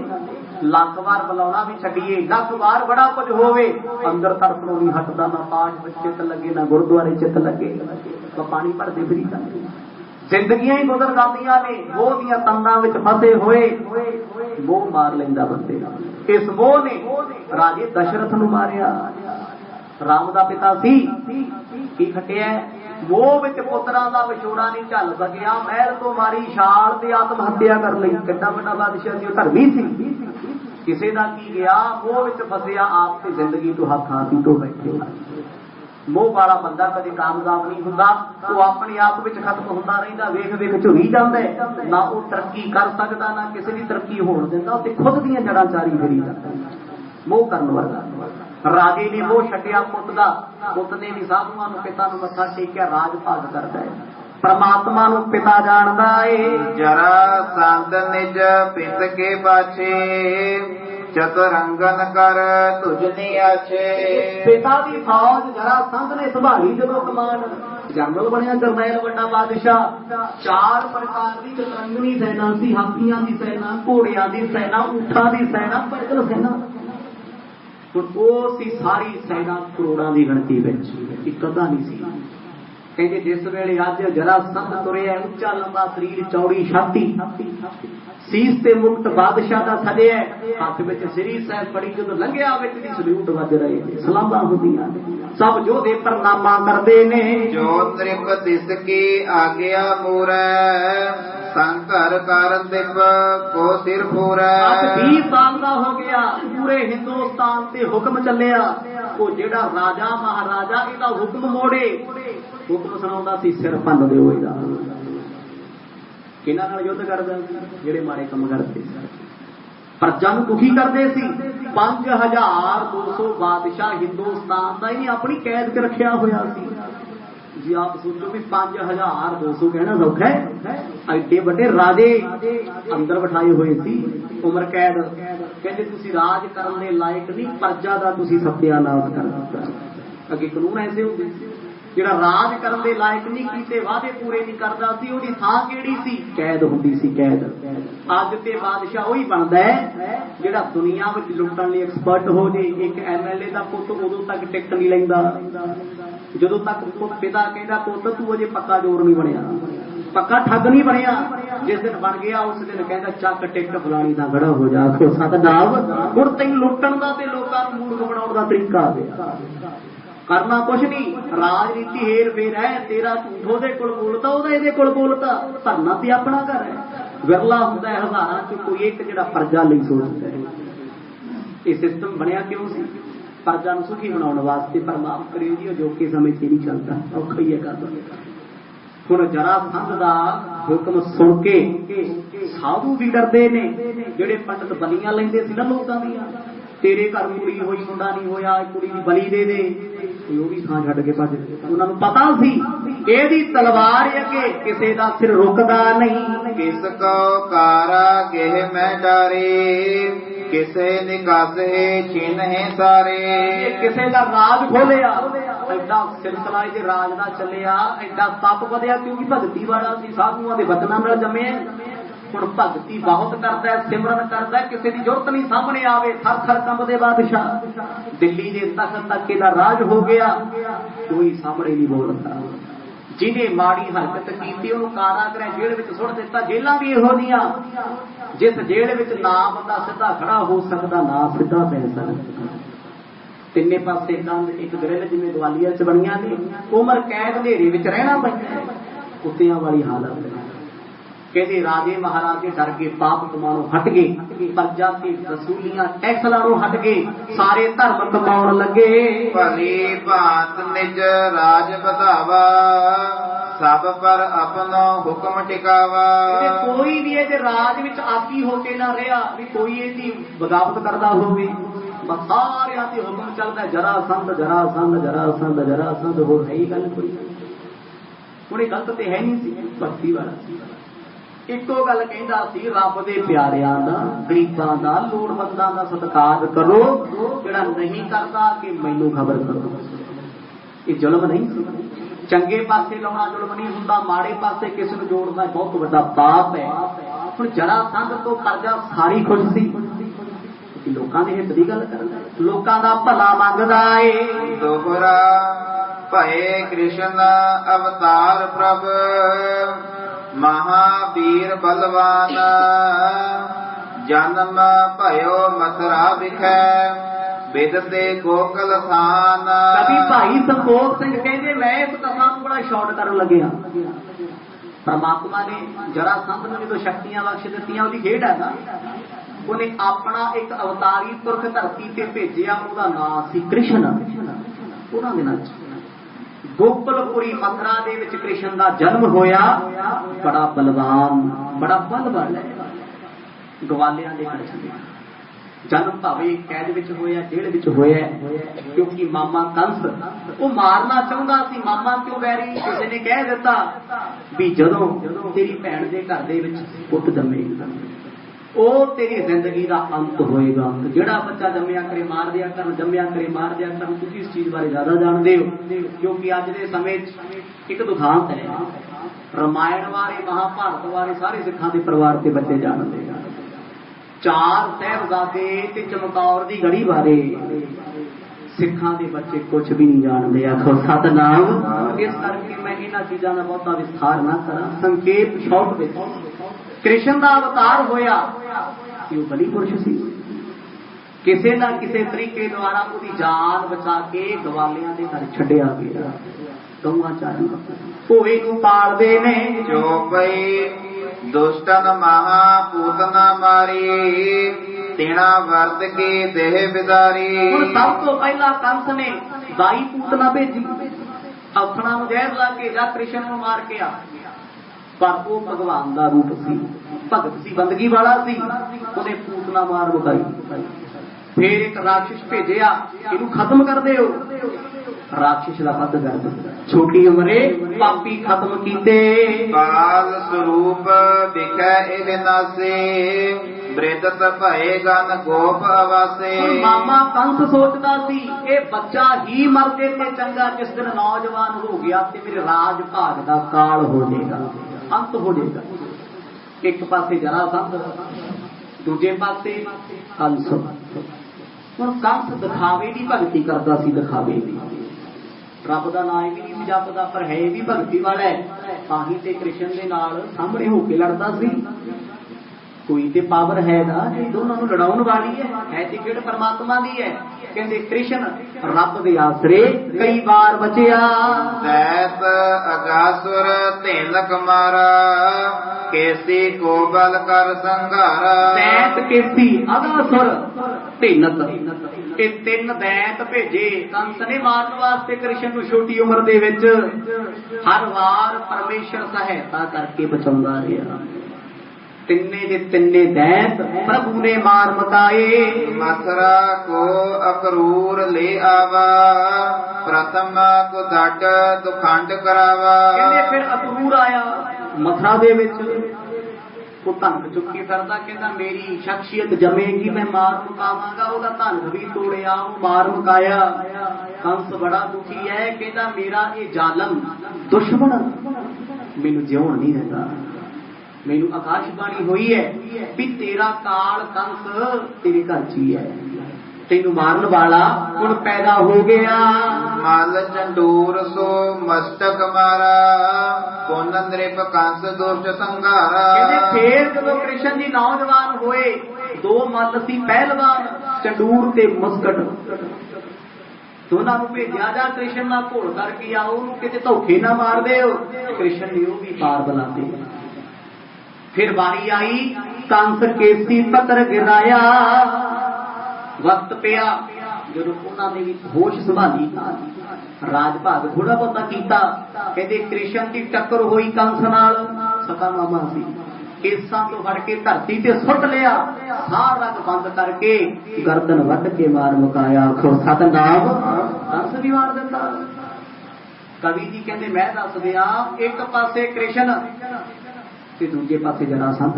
लख वार बुलाउणा भी छड्डीए, लख वार बड़ा कुछ होवे, अंदर तड़फणों नहीं हटदा, ना पाठ विच चित लगे ना गुरुद्वारे चित लगे, पानी भरदे फिरी जांदे। जिंदगियां ही गुजर जांदियां ने मोह दीयां तंदां विच फसे होए। मोह मार लैंदा बंदे। इस मोह ने राजे दशरथ नूं मारिया। राम दा पिता सी की खटिया, मोह विच पुत्रां दा विछोड़ा नहीं झल सकिया, महल तो मारी छाल ते आत्म हत्या कर लई। किड्डा वड्डा बादशाह सी, धर्मी सी, किसी दा की गया, मोह विच फसिया, आप ते जिंदगी तो हाथ हाथी तो बैठे। मोह वाला बंदा कदे कामयाब नहीं हुंदा, वो अपने आप विच खत्म हुंदा रहिंदा, वेख वेख झुरी जांदा है, ना वो तरक्की कर सकदा ना किसी दी तरक्की होण दिंदा, ते खुद दीयां जड़ां चारी फिरी जांदा। मोह करन वाला राजे ने मोह छड्डिया पुत दा, पुत ने भी साधुआं नूं पिता नूं मत्था टेकिया, राज भाग करदा है, परमात्मा नूं पिता जाणदा है। जरा संत निज पित के पाछे, चतुरंगन कर तुझनी आछे। पिता की फौज जरा संत ने संभाली जदों कमान, जनरल बनया जरनैल वड्डा बादशाह। 4 प्रकार की चतुरंगनी सेना सी, हाथियां की सेना, घोड़ियां की सेना, ऊंटां की सेना, पैदल सेना। ਹੁਣ ਉਹ ਸੀ ਸਾਰੀ ਸੈਨਾ ਕਰੋੜਾਂ ਦੀ ਗਿਣਤੀ ਵਿੱਚ, ਇੱਕ ਅੱਧਾ ਨਹੀਂ ਸੀ। ਕਹਿੰਦੇ ਜਿਸ ਵੇਲੇ ਅੱਜ ਜਰਾ ਸੰਧ ਤੁਰਿਆ, ਉੱਚਾ ਲੰਬਾ ਸਰੀਰ, ਚੌੜੀ ਛਾਤੀ, ਸੀਸ ਤੇ ਮੁਕਟ ਬਾਦਸ਼ਾਹ ਦਾ ਸਜਿਆ, ਹੱਥ ਵਿੱਚ ਸ੍ਰੀ ਸਾਹਿਬ ਫੜੀ, ਜਦੋਂ ਲੰਘਿਆ ਵਿੱਚ ਦੀ ਸਲੂਟ ਵੱਜ ਰਹੇ ਨੇ, ਸਲਾਮਾਂ ਹੁੰਦੀਆਂ ਨੇ, ਸਭ ਯੋਧੇ ਪ੍ਰਣਾਮਾਂ ਕਰਦੇ ਨੇ। ਜੋ ਤ੍ਰਿਪ ਤਿਸ ਕੀ ਆਗਿਆ ਮੂਰੈ, ਸੰਘਰ ਕਰ ਦਿਪ ਕੋ ਸਿਰ ਫੂਰੈ। ਅੱਜ 20 ਸਾਲ ਦਾ ਹੋ ਗਿਆ, ਪੂਰੇ ਹਿੰਦੁਸਤਾਨ ਤੇ ਹੁਕਮ ਚੱਲਿਆ। ਉਹ ਜਿਹੜਾ ਰਾਜਾ ਮਹਾਰਾਜਾ ਇਹਦਾ ਹੁਕਮ ਮੋੜੇ, ਹੁਕਮ ਸੁਣਾਉਂਦਾ ਸੀ, ਸਿਰ ਭੰਨ ਦਿਓ ਇਹਦਾ। ਕਿਹਨਾਂ ਨਾਲ ਯੁੱਧ ਕਰਦਾ? ਜਿਹੜੇ ਮਾੜੇ ਕੰਮ ਕਰਦੇ ਸੀ, ਪ੍ਰਜਾ ਨੂੰ ਦੁਖੀ ਕਰਦੇ ਸੀ। 5200 ਬਾਦਸ਼ਾਹ ਹਿੰਦੁਸਤਾਨ ਦਾ ਹੀ ਆਪਣੀ ਕੈਦ ਚ ਰੱਖਿਆ ਹੋਇਆ ਸੀ। ਜੀ ਆਪ ਸੋਚੋ ਵੀ 5200 ਕਹਿਣਾ ਸੌਖਾ ਹੈ, ਐਡੇ ਵੱਡੇ ਰਾਜੇ ਅੰਦਰ ਬਿਠਾਏ ਹੋਏ ਸੀ, ਉਮਰ ਕੈਦ। ਕਹਿੰਦੇ ਤੁਸੀਂ ਰਾਜ ਕਰਨ ਦੇ ਲਾਇਕ ਨਹੀਂ, ਪ੍ਰਜਾ ਦਾ ਤੁਸੀਂ ਸਤਿਆਨਾਸ਼ ਕਰ ਦਿੱਤਾ। ਅੱਗੇ ਕਾਨੂੰਨ ਐਸੇ ਹੁੰਦੇ ਸੀ, ਜਿਹੜਾ ਰਾਜ ਕਰਨ ਦੇ ਲਾਇਕ ਨਹੀਂ, ਕੀਤੇ ਵਾਅਦੇ ਪੂਰੇ ਨਹੀਂ ਕਰਦਾ ਸੀ, ਉਹਦੀ ਥਾਂ ਕਿਹੜੀ ਸੀ? ਕੈਦ ਹੁੰਦੀ ਸੀ, ਕੈਦ। ਅੱਜ ਤੇ ਬਾਦਸ਼ਾਹ ਉਹੀ ਬਣਦਾ ਹੈ ਜਿਹੜਾ ਦੁਨੀਆ ਵਿੱਚ ਲੁੱਟਣ ਲਈ ਐਕਸਪਰਟ ਹੋ ਜੇ। ਇੱਕ MLA ਦਾ ਪੁੱਤ ਉਦੋਂ ਤੱਕ ਟਿਕਟ ਨਹੀਂ ਲੈਂਦਾ ਜਦੋਂ ਤੱਕ ਪਿਤਾ ਕਹਿੰਦਾ ਪੁੱਤ ਤੂੰ ਅਜੇ ਪੱਕਾ ਜੋਰ ਨਹੀਂ ਬਣਿਆ, ਪੱਕਾ ਠੱਗ ਨਹੀਂ ਬਣਿਆ। ਜਿਸ ਦਿਨ ਬਣ ਗਿਆ ਉਸ ਦਿਨ ਕਹਿੰਦਾ ਚੱਕ ਟਿਕਟ ਫਲਾਣੀ ਦਾ ਖੜਾ ਹੋ ਜਾ। ਸਤਨਾਮ, ਹੁਣ ਤੈਨੂੰ ਲੁੱਟਣ ਦਾ ਤੇ ਲੋਕਾਂ ਨੂੰ ਮੂਰਖ ਬਣਾਉਣ ਦਾ ਤਰੀਕਾ ਆ ਗਿਆ। ਕਰਨਾ ਕੁਛ ਨਹੀਂ, ਰਾਜਨੀਤੀ ਹੇਰ ਫੇਰ ਹੈ। ਤੇਰਾ ਝੂਠ ਉਹਦੇ ਕੋਲ ਬੋਲਤਾ, ਉਹਦਾ ਇਹਦੇ ਕੋਲ ਬੋਲਤਾ। ਧਰਨਾ ਤੇ ਆਪਣਾ ਘਰ ਹੈ। ਵਿਰਲਾ ਹੁੰਦਾ ਹੈ ਹਜ਼ਾਰਾਂ ਚ ਕੋਈ ਇੱਕ ਜਿਹੜਾ ਪ੍ਰਜਾ ਲਈ ਸੋਚਦਾ ਹੈ। ਇਹ ਸਿਸਟਮ ਬਣਿਆ ਕਿਉਂ ਸੀ? ਪ੍ਰਜਾ ਨੂੰ ਸੁਖੀ ਬਣਾਉਣ ਵਾਸਤੇ। ਪਰ ਮਾਫ ਕਰਿਓ ਜੀ, ਅਜੋਕੇ ਸਮੇਂ ਤੇ ਨਹੀਂ ਚੱਲਦਾ, ਔਖਾ ਹੀ ਹੈ ਕੰਮ। ਹੁਣ ਜਰਾ ਸੰਧ ਦਾ ਹੁਕਮ ਸੁਣ ਕੇ ਸਾਧੂ ਵੀ ਡਰਦੇ ਨੇ। ਜਿਹੜੇ ਪੰਡਤ ਬਲੀਆਂ ਲੈਂਦੇ ਸੀ ਨਾ ਲੋਕਾਂ ਦੀਆਂ, ਤੇਰੇ ਘਰ ਕੁੜੀ ਹੋਈ ਮੁੰਡਾ ਨਹੀਂ ਹੋਇਆ, ਕੁੜੀ ਦੀ ਬਲੀ ਦੇ ਦੇ, ਉਹ ਵੀ ਥਾਂ ਛੱਡ ਕੇ ਭੱਜ ਗਏ। ਉਹਨਾਂ ਨੂੰ ਪਤਾ ਸੀ ਇਹਦੀ ਤਲਵਾਰ ਅੱਗੇ ਕਿਸੇ ਦਾ ਸਿਰ ਰੁਕਦਾ ਨਹੀਂ। ਕਿਸ ਕੋ ਕਾਰਾ ਗਹਿ ਮੈਂ ਡਾਰੇ, ਕਿਸੇ ਨਿਕਾਸੇ ਛਿਨਹਿ ਸਾਰੇ। ਕਿਸੇ ਦਾ ਰਾਜ ਖੋਲਿਆ, ਐਡਾ ਸਿਲਸਿਲਾ ਇਹਦੇ ਰਾਜ ਦਾ ਚੱਲਿਆ, ਐਡਾ ਤਪ ਵਧਿਆ ਕਿਉਂਕਿ ਭਗਤੀ ਵਾਲਾ ਸੀ, ਸਾਧੂਆਂ ਦੇ ਵਚਨਾਂ ਨਾਲ ਜੰਮਿਆ। ਹੁਣ ਭਗਤੀ ਬਹੁਤ ਕਰਦਾ, ਸਿਮਰਨ ਕਰਦਾ, ਕਿਸੇ ਦੀ ਜ਼ਰੂਰਤ ਨਹੀਂ ਸਾਹਮਣੇ ਆਵੇ, ਥਰ ਥਰ ਕੰਬਦੇ ਬਾਦਸ਼ਾਹ। ਦਿੱਲੀ ਦੇ ਤਖਤ ਤੱਕ ਇਹਦਾ ਰਾਜ ਹੋ ਗਿਆ, ਕੋਈ ਸਾਹਮਣੇ ਨਹੀਂ ਬੋਲਦਾ। ਜਿਹਨੇ ਮਾੜੀ ਹਰਕਤ ਕੀਤੀ ਉਹਨੂੰ ਕਾਰਾਗ੍ਰਹਿ ਜੇਲ੍ਹ ਵਿੱਚ ਸੁੱਟ ਦਿੱਤਾ। ਜੇਲ੍ਹਾਂ ਵੀ ਇਹੋ ਜਿਹੀਆਂ, ਜਿਸ ਜੇਲ੍ਹ ਵਿੱਚ ਨਾ ਬੰਦਾ ਸਿੱਧਾ ਖੜਾ ਹੋ ਸਕਦਾ, ਨਾ ਸਿੱਧਾ ਪੈ ਸਕਦਾ। ਤਿੰਨੇ ਪਾਸੇ ਕੰਧ, ਇੱਕ ਗ੍ਰਿਲ ਜਿਵੇਂ ਗਵਾਲੀਅਰ ਚ ਬਣੀਆਂ ਨੇ। ਉਮਰ ਕੈਦ ਹਨੇਰੇ ਵਿੱਚ ਰਹਿਣਾ ਪੈਂਦਾ, ਕੁੱਤਿਆਂ ਵਾਲੀ ਹਾਲਤ ਹੈ। ਕਹਿੰਦੇ ਰਾਜੇ ਮਹਾਰਾਜੇ ਡਰ ਕੇ ਪਾਪ ਕਮਾਉਣੋਂ ਹਟ ਗਏ, ਪ੍ਰਜਾ ਤੇ ਵਸੂਲੀਆਂ ਟੈਕਸ ਲਾਉਣੋਂ ਹਟ ਗਏ, ਸਾਰੇ ਧਰਮ ਕਮਾਉਣ ਲੱਗੇ। ਭਲੀ ਭਾਂਤ ਨਿਜ ਰਾਜ ਵਧਾਵਾ, ਸਭ ਪਰ ਆਪਣਾ ਹੁਕਮ ਟਿਕਾਵਾ। ਕੋਈ ਵੀ ਇਹਦੇ ਰਾਜ ਵਿੱਚ ਆਕੀ ਹੋ ਕੇ ਨਾ ਰਿਹਾ ਵੀ ਕੋਈ ਇਹਦੀ ਬਗਾਵਤ ਕਰਦਾ ਹੋਵੇ। ਬਸ ਸਾਰਿਆਂ ਤੇ ਹੁਕਮ ਚੱਲਦਾ, ਜਰਾ ਸੰਧ ਜਰਾ ਸੰਧ ਜਰਾ ਸੰਧ ਜਰਾ ਸੰਧ। ਹੋਰ ਹੈ ਹੀ ਗੱਲ ਕੋਈ? ਹੁਣ ਇਹ ਗਲਤ ਤੇ ਹੈ ਨਹੀਂ ਸੀ, ਭਗਤੀ ਵਾਲਾ ਸੀ। ਇੱਕੋ ਗੱਲ ਕਹਿੰਦਾ ਸੀ, ਰੱਬ ਦੇ ਪਿਆਰਿਆਂ ਦਾ, ਗਰੀਬਾਂ ਦਾ, ਲੋੜਵੰਦਾਂ ਦਾ ਸਤਿਕਾਰ ਕਰੋ। ਜਿਹੜਾ ਨਹੀਂ ਕਰਦਾ ਕਿ ਮੈਨੂੰ ਖਬਰ ਕਰੋ। ਇਹ ਜ਼ੁਲਮ ਨਹੀਂ ਸੀ। ਚੰਗੇ ਪਾਸੇ ਲਾਉਣਾ ਜ਼ੁਲਮ ਨਹੀਂ ਹੁੰਦਾ, ਮਾੜੇ ਪਾਸੇ ਕਿਸੇ ਨੂੰ ਜੋੜਨਾ ਬਹੁਤ ਵੱਡਾ ਪਾਪ ਹੈ। ਹੁਣ ਜਰਾ ਸੰਧ ਤੋਂ ਪ੍ਰਜਾ ਸਾਰੀ ਖੁਸ਼ ਸੀ, ਲੋਕਾਂ ਦੇ ਹਿੱਤ ਦੀ ਗੱਲ ਕਰਦਾ, ਲੋਕਾਂ ਦਾ ਭਲਾ ਮੰਗਦਾ ਏ। ਦੋਹਰਾ ਭਏ ਕ੍ਰਿਸ਼ਨ ਅਵਤਾਰ ਪ੍ਰਭ, ਮਹਾਵੀਰ ਬਲਵਾਨ। ਜਨਮ ਭਇਓ ਮਥੁਰਾ ਵਿਖੈ, ਬਿਦਤੇ ਗੋਕਲ ਥਾਨ। ਕਵੀ ਭਾਈ ਸੰਤੋਖ ਸਿੰਘ ਕਹਿੰਦੇ ਮੈਂ ਇਸ ਕਥਾ ਨੂੰ ਬੜਾ ਸ਼ਾਰਟ ਕਰਨ ਲੱਗਿਆ। ਪਰਮਾਤਮਾ ਨੇ ਜਰਾ ਸੰਧ ਨੂੰ ਜਦੋਂ ਸ਼ਕਤੀਆਂ ਬਖਸ਼ ਦਿੱਤੀਆਂ, ਉਹਦੀ ਖੇਡ ਹੈ ਨਾ, ਉਹਨੇ ਆਪਣਾ ਇੱਕ ਅਵਤਾਰੀ ਪੁਰਖ ਧਰਤੀ ਤੇ ਭੇਜਿਆ, ਉਹਦਾ ਨਾਮ ਸੀ ਕ੍ਰਿਸ਼ਨ। ਉਹਨਾਂ ਦੇ ਨਾਲ ਗੋਕੁਲਪੁਰੀ ਮਥੁਰਾ ਦੇ ਵਿੱਚ ਕ੍ਰਿਸ਼ਨ ਦਾ ਜਨਮ ਹੋਇਆ। ਬੜਾ ਬਲਵਾਨ, ਬੜਾ ਬਲਵਾਨ ਹੈ। ਗਵਾਲਿਆਂ ਦੇ ਕ੍ਰਿਸ਼ਨ ਜਨਮ ਭਾਵੇਂ ਕੈਦ ਵਿੱਚ ਹੋਇਆ, ਜੇਲ੍ਹ ਵਿੱਚ ਹੋਇਆ, ਕਿਉਂਕਿ ਮਾਮਾ ਕੰਸ ਉਹ ਮਾਰਨਾ ਚਾਹੁੰਦਾ ਸੀ। ਮਾਮਾ ਕਿਉਂ ਵੈਰੀ? ਕਿਸੇ ਨੇ ਕਹਿ ਦਿੱਤਾ ਵੀ ਜਦੋਂ ਤੇਰੀ ਭੈਣ ਦੇ ਘਰ ਦੇ ਵਿੱਚ ਪੁੱਤ ਜੰਮੇਗਾ, ਉਹ ਤੇਰੀ ਜ਼ਿੰਦਗੀ ਦਾ ਅੰਤ ਹੋਏਗਾ। ਜਿਹੜਾ ਬੱਚਾ ਜੰਮਿਆ ਕਰੇ ਮਾਰ ਦਿਆ ਕਰਨ, ਜੰਮਿਆ ਕਰੇ ਮਾਰ ਦਿਆ ਕਰਨ। ਤੁਸੀਂ ਇਸ ਚੀਜ਼ ਬਾਰੇ ਜ਼ਿਆਦਾ ਜਾਣਦੇ ਹੋ, ਕਿਉਂਕਿ ਅੱਜ ਦੇ ਸਮੇਂ 'ਚ ਇੱਕ ਦੁਖਾਂਤ ਹੈ। ਰਾਮਾਇਣ ਬਾਰੇ, ਮਹਾਭਾਰਤ ਬਾਰੇ ਸਾਰੇ ਸਿੱਖਾਂ ਦੇ ਪਰਿਵਾਰ ਤੇ ਬੱਚੇ ਜਾਣਦੇ ਆ। 4 ਸਾਹਿਬਜ਼ਾਦੇ ਤੇ ਚਮਕੌਰ ਦੀ ਗੜੀ ਬਾਰੇ सिखां दे बच्चे कुछ भी नहीं जानते। आखो सतनाम। इस करके मैं इन्हां चीज़ां दा बहुता विस्तार ना करा। संकेत शॉर्ट विच कृष्ण दा अवतार होया कि वह बली पुरुष सी, किसी ना किसी तरीके द्वारा उसकी जान बचा के गवालियां दे घर छड्डिया गया। गौआं चारी भोए नूं पालदे ने जो पई दुष्टन महा पूतना मारी तेना वर्त की देह बिदारी। हुण सब तो पहला कंस ने दाई पूतना भेजी, अखना नूं जहर ला के जा कृष्ण नूं मार के आ, पर वो भगवान का रूप सी, भगत सी, बंदगी वाला सी, उन्हें पूतना मार मुकाई। फिर एक राक्षस भेजिया, इनू खत्म कर दो। राक्षस का वध कर दो, छोटी उम्रे पापी खत्म कीते। काल स्वरूप बिखै इनासे वृद्धत भये गन गोप अवासे। मामा कंस सोचता सी ये बच्चा ही मर जे ते चंगा, जिस दिन नौजवान हो गया ते मेरे राज भाग का काल हो जाएगा, अंत हो जाएगा। एक पासे जरासंध, दूजे पासे कंस। हुण कंस दिखावे की भगती करता सी, दिखावे की रब का नाम भी नहीं जपदा, पर है भी भगती वाला है। ताही ते कृष्ण दे नाल सामने होके लड़दा सी। कोई ते पावर है ना जी दोनों नूं लड़ाउण वाली है जी किहड़ परमात्मा दी है। कहंदे कृष्ण रब दे आसरे कई बार बचिया। दैत अगासुर तेनक मारा केसी को बल कर संघारा। दैत केसी अगासुर तेनक, ये तीन दैत भेजे कंस ने मारन वास्ते कृष्ण नूं छोटी उम्र दे विच। हर वार परमेश्वर सहायता करके बचाउंदा रहा। तिन्ने दे तिन्ने दैत प्रभु ने मार मकाए। मथुरा को अक्रूर ले आवा प्रथम को दट दुखंड करावा। कहंदे फिर अक्रूर आया मथुरा दे विच, वो धनक चुकी फिरदा, कहंदा मेरी शख्सियत जमेगी मैं मार मुकावांगा। ओहदा धनक भी तोड़िया, मार मुकाया। कंस बड़ा दुखी है, कहंदा मेरा ये जालम दुश्मन मैनू जिउण नहीं दिंदा। मैनू आकाशबाणी हुई है भी तेरा काल कंस तेरे घर च ही है, तेनू मारन वाला हुण पैदा हो गया। मल चंडूर सो मस्तक मारा पुन नृप कंस दुष्ट संघारा। फिर जब कृष्ण जी नौजवान होए, दो मल सी पहलवान चंडूर ते मुस्कट, दोनों को भेजा जा कृष्ण ना घोल करके आओ, किते धोखे ना मार दे। कृष्ण ने वो भी पार बुलाते। फिर बारी आई कंस केसी पत्र गिराया। वक्त पिया जो उन्होंने भी होश संभाली, राज भाग थोड़ा बहुता कीता। कहते कृष्ण की टक्कर हुई कंस नाल, सका मामा सी, केसां तो फड़ के धरती ते सुट लिया, सारा बंद करके गर्दन वट के मार मुकाया। आखो सतनाम। कंस भी मार दिता। कवि जी कहते मैं दस दिया, एक पासे कृष्ण ते दूजे पासे जरासंध।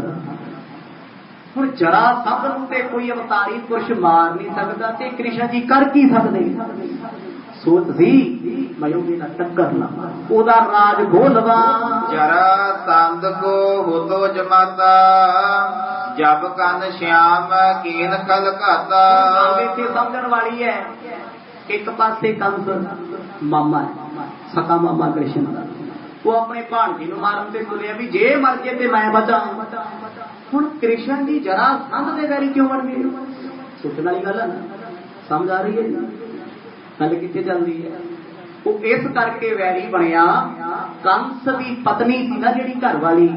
हुण जरासंध नूं ते कोई अवतारी पुरुष मार नहीं सकता, ते कृष्ण जी कर की सकदे। सोच सी मैं उहदे नाल टक्कर ला, ओहदा राज घोलवा। जरासंध को हो तो जमाता जब कन श्याम कीन कल घाता। गल इत्थे समझण वाली है। एक पासे कंस मामा है, सका मामा कृष्ण का, वो अपने भाणजे नूं मारन ते तुलिया भी जे मर जे ते मैं बचा। हुण कृष्ण जी जरासंध दे वैरी क्यों बन गए? सोचण वाली गल है ना, समझ आ रही है? गल कित्थे चलदी है? वो इस करके वैरी बनया, कंस दी पत्नी सी ना जिहड़ी घर वाली,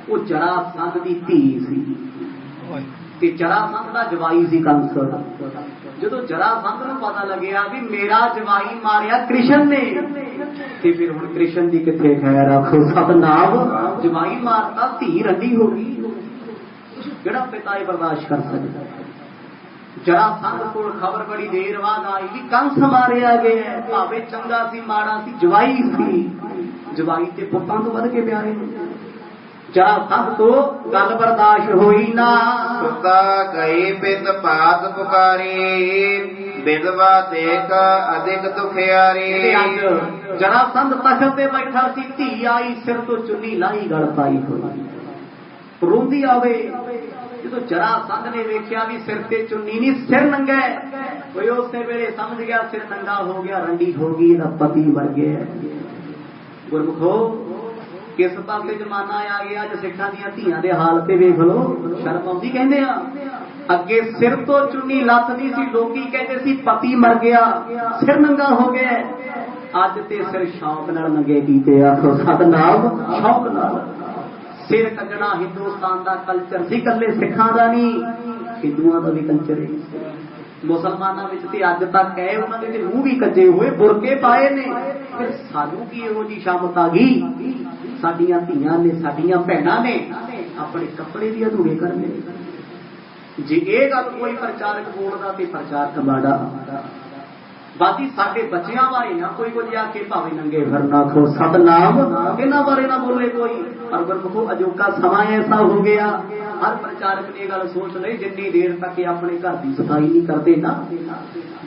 वो जरासंध दी धी सी ते जरासंध दा जवाई सी कंस। जदों जरासंध नूं पता लग्या भी मेरा जवाई मारिया कृष्ण ने, ते फिर हुण कृष्ण दी किथे खैर। आखो सतनाम। जवाई मारता, धी रंडी हो गई, किहड़ा पिता ही बर्दाश्त कर सकदा? जरासंध कोल खबर बड़ी देर बाद आई कि कंस मारिया गया। भावे चंगा सी माड़ा सी, जवाई सी, जवाई ते पुत्तां तो वध के प्यारे ने। जरासंध तो गल बर्दाश्त होई ना। सुता गए पित पात पुकारी विधवा देख अधिक दुखियारी। जरासंध तख्त पे बैठा सी, धी आई सिर तो चुन्नी लाई गल पाई हुई। रोंदी आवे। जो जरासंध ने वेख्या भी सिर ते चुन्नी नहीं, सिर नंगा है, कोई उस वेले समझ गया सिर नंगा हो गया, रंडी हो गई, पति मर गया। गुरमुखो किस पासे जमाना आ गया, अज सिखां दी धीआं दे हाल ते वेख लो, शर्म आउंदी। कहंदे आ अगे सिर तो चुन्नी लथदी सी, लोकी कहते सी पति मर गया, सिर नंगा हो गया। अज ते सिर शौक नाल नंगे कीते, आखो सतनाम शौक नाल। सिर कटना हिंदुस्तान का कल्चर सी, कल्ले सिखां दा नहीं, हिंदुआं दा भी कल्चर है। मुसलमानों में अज तक है उन्होंने मूँह भी कजे हुए, बुरके पाए ने। फिर सानू की इहो जी शामत आ गई, साडियां धीआं ने, साडियां भैणां ने अपने कपड़े भी अधूरे करने। जे ये गल कोई प्रचारक बोलदा ते प्रचारक माड़ा। बाकी साडे बच्चियां बारे ना कोई कुछ आखे, भावें नंगे फिरना, खो सतनाम, इन्हां बारे ना बोले कोई। पर गुरमुखो अजोका समा ऐसा हो गया, हर प्रचारक ने गल सोच ली, जिन्नी देर तक अपने घर की सफाई नहीं करते ना,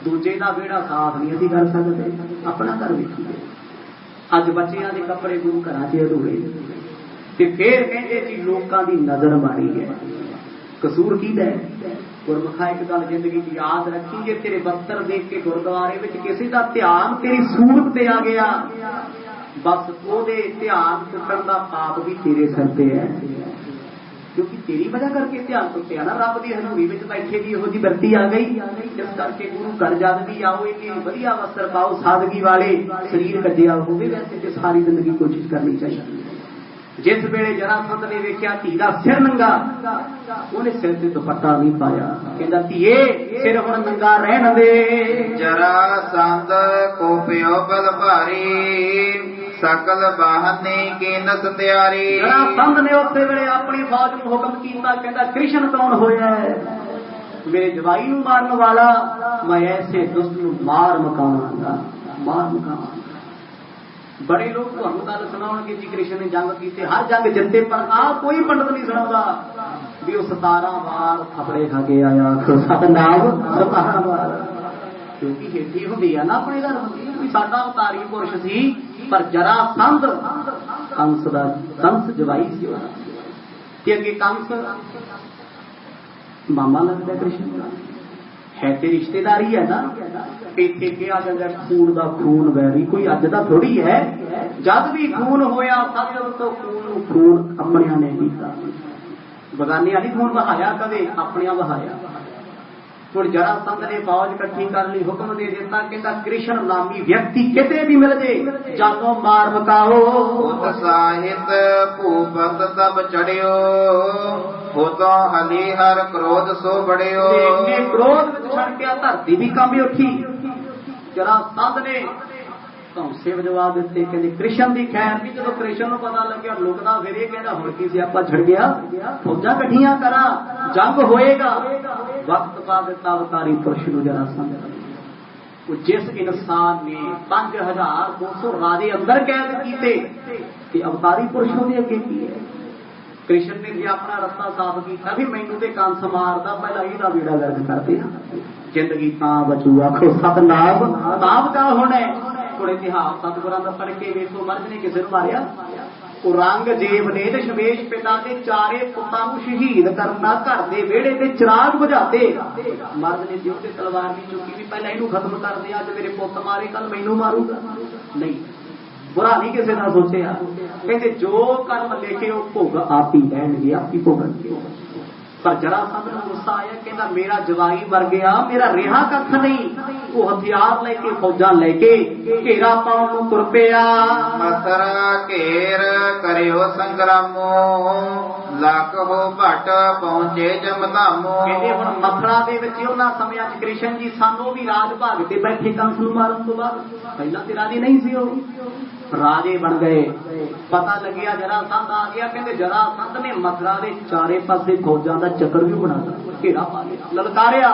दूजे का बेड़ा साफ नहीं असीं कर सकते। अपना घर वेखीए, अज बच्चियां दे कपड़े गुरु घरां च अधूरे, ते फिर कहंदे जी लोकां दी नज़र माड़ी है। कसूर कीदा है? गुरमुखा एक गल जिंदगी च याद रखी, जे तेरे बस्तर देख के गुरुद्वारे विच किसी का ध्यान तेरी सूरत ते आ गया, बस ओदे ध्यान टुटण दा पाप भी तेरे सिर ते है, क्योंकि तेरी वजह करके ध्यान टुटिया ना। रब दी हजूरी विच बैठे दी इहो जी बरती आ गई। इस करके गुरु घर जद भी आओ कि वधिया वस्त्र पाओ, सादगी वाले, शरीर कजिया होवे। वैसे ते सारी जिंदगी कोशिश करनी चाहिए। जिस वेले जरासंध ने वेख्या धी दा सिर नंगा, उन्हें सिर ते दुपट्टा नहीं पाया, कहंदा धीए सिर हुण नंगा रहण दे। जरासंध को पियो बल भारी, सकल बहाने की नस तैयारी। जरासंध ने उस वेले अपनी फौज नूं हुक्म कीता, कहंदा कृष्ण कौन होया है? मेरे जवाई नूं मारन वाला, मैं ऐसे दुष्ट नूं मार मुकावांगा, मार मुकावांगा। बड़े लोग तुहानूं गल सुणाउणगे जी कृष्ण ने जंग कीते, हर जंग जिते, पर आ कोई पंडित नहीं सुणाउंदा भी वो 17 वार थपड़े खा के आया। सतनाम 17 वार, क्योंकि हेठी हुंदी आ ना अपने घर हुंदी, कोई साडा अवतारी पुरुष सी, पर जरासंध कंस दा, कंस जवाई सी ते अगे कंस मामा लगदा कृष्ण है, ते रिश्तेदारी है ना। इत्थे क्या जांदा खून दा खून वैरी, कोई अज दा थोड़ी है। जद भी खून होया सब तो खून अपनिया ने कीता, बगानिया नहीं खून बहाया कदे, अपनिया बहाया। हुण जरासंध ने फौज इकट्ठी कर ली, हुक्म दे दिता, कहंदा कृष्ण नामी व्यक्ति किते भी मिल जे जातो मार मकाओ। उत्साहित भूपत तब चढ़ियो, होतो हली हर क्रोध सो बढ़ियो। क्रोध विच छड़किया धरती भी कंबी उठी। जरासंध ने धौंसे वजवा दिते, कहंदे कृष्ण दी खैर नहीं। जदों कृष्ण नूं पता लग्या लुकदा फिरे, कहंदा हुण की सियापा छड़ गया, फौजां इकट्ठियां करा, जंग होएगा। वक्त पा दिता अवतारी पुरुष नूं जरासंध। जिस इंसान ने 5200 राजे अंदर कैद कीते, ते अवतारी पुरुष नूं अगे की है। कृष्ण ने भी अपना रस्ता साफ किया भी मैनू तो कंस मारदा, पहला ਇਹਦਾ बेड़ा गर्क करते जिंदगी तां बचू। आखो सतनाम तां बचा होना। थोड़े इतिहास सतगुरां दा पढ़ के वेखो, मर्द ने किसे नूं मारिया, औरंगजेब ने दशमेश पिता के 4 पुत्तां नूं शहीद करना, घर दे विहड़े ते चिराग बुझाते। मर्द ने जो ते तलवार भी चुकी भी पहला इहनूं खत्म कर दे, अज मेरे पुत्त मारे कल मैनूं मारूगा। नहीं, बुरा नहीं किसी का सोचा। कहते जो कर्म लेके वो भोग आप ही लैणगे, आप ही भोगणगे। पर जरासंध नूं गुस्सा आया, कहता मेरा जवाई मर गया, मेरा रिहा कख नहीं। वो हथियार लेके फौजा लेके घेरा पाउण नूं तुर पिया। मथुरा घेर करियो संग्रामो, लख हो भट पहुंचे जमधामो। कहते हुण मथुरा दे विच उन्हां समयां च कृष्ण जी सानू भी राज भाग ते बैठे कंस नूं मारन तो बाद, पहला ते राजे नहीं सी, राजे बन गए। पता लगिया जरासंध आ गया, कहते जरासंध ने मथुरा के 4 पासे फौजां दा चक्कर भी बना दिता, घेरा पा लिया, ललकारिया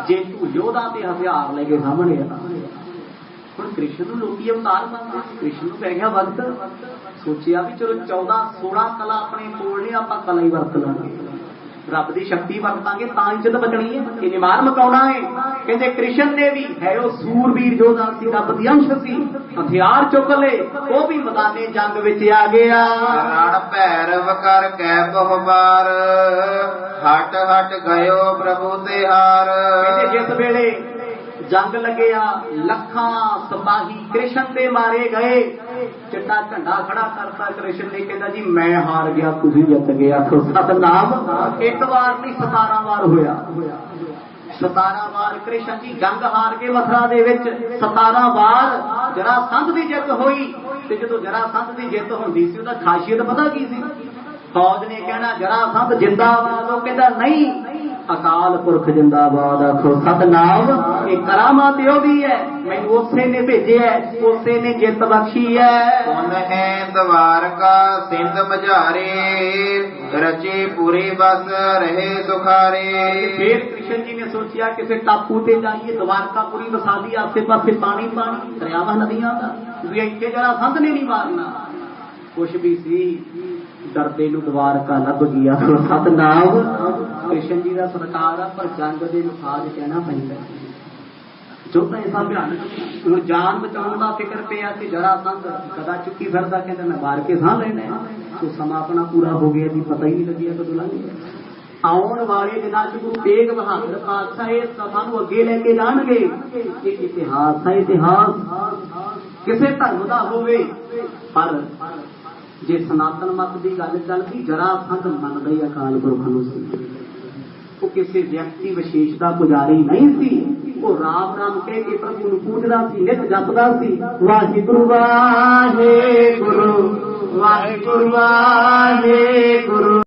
जे तू योधा ते हथियार लेके सामने आ। हुण कृष्ण नूं लोकी अवतार मनदे, कृष्ण नूं पै गया वक्त। सोचिया भी चलो 14-16 कला अपने कोल ने, आपां कला ही वरत लांगे, रब दी शक्ति वरतांगे तां इज्जत बचनी है, इन्हें मार मकाउणा है। कहते कृष्ण ने भी है वो सूरवीर योद्धा सी, रब दी अंश सी, हथियार चुक ले वो भी मैदाने जंग विच आ गया। रण भैरव कर कै बहु बार हट हट गयो प्रभु ते हार। कहते जिस वेले जंग लगिया लखां सिपाही कृष्ण दे मारे गए, चिट्टा झंडा खड़ा करता कृष्ण ने, कहता जी मैं हार गया तुसीं जित गए। आखो सतनाम। एक बार नहीं 17 बार होया, 17 बार कृष्ण जी जंग हार के मथुरा दे विच 17 बार जरासंध दी जित होई। ते जदों जरासंध दी जित हुंदी सी उहदा खासियत पता की सी? फौज ने कहना जरासंध जिंदाबाद, वो कहता नहीं अकाल पुरख जिंदाबाद। आखो सतनाम। ये करामात ओदी है, मैनू उसे ने भेजे है, उसे ने जित बख्शी है। उन है द्वारका सिंध मझारे रचे पूरे बस रहे सुखारे। फिर कृष्ण जी ने सोचिया किसी टापू ते जाइए, द्वारकापुरी बसा दी, आसे पासे पानी पानी दरियावा नदियां दा, भी इत्थे जरासंध ने नहीं मारना। कुछ भी सी डरते नूं द्वारका लभ गया। सतनाम। कृष्ण जी का सरकार आ, पर जंग के मुखाज कहना पैंदा जो तो ऐसा भयानक जान बचाने का फिक्र पिया कि जरासंध गदा चुकी फिरदा, कहता मैं मार के साह लेना। तो समा अपना पूरा हो गया जी, पता ही नहीं लगिया कदों लंघ गया। आउण वाले दिनां च गुरु तेग बहादुर पातशाह इस सभा नूं अगे लेके जाणगे। ये इतिहास है, इतिहास किसे धर्म दा होवे, पर जे सनातन मत की गल चलती जरासंध मनदा ही अकाल पुरख नूं सी। वो किसी व्यक्ति विशेष का पुजारी नहीं सी, वो राम राम कह के प्रभु नूं पूजदा सी, नित जपदा सी वाहिगुरु वाहिगुरु वाहिगुरु वाहिगुरु।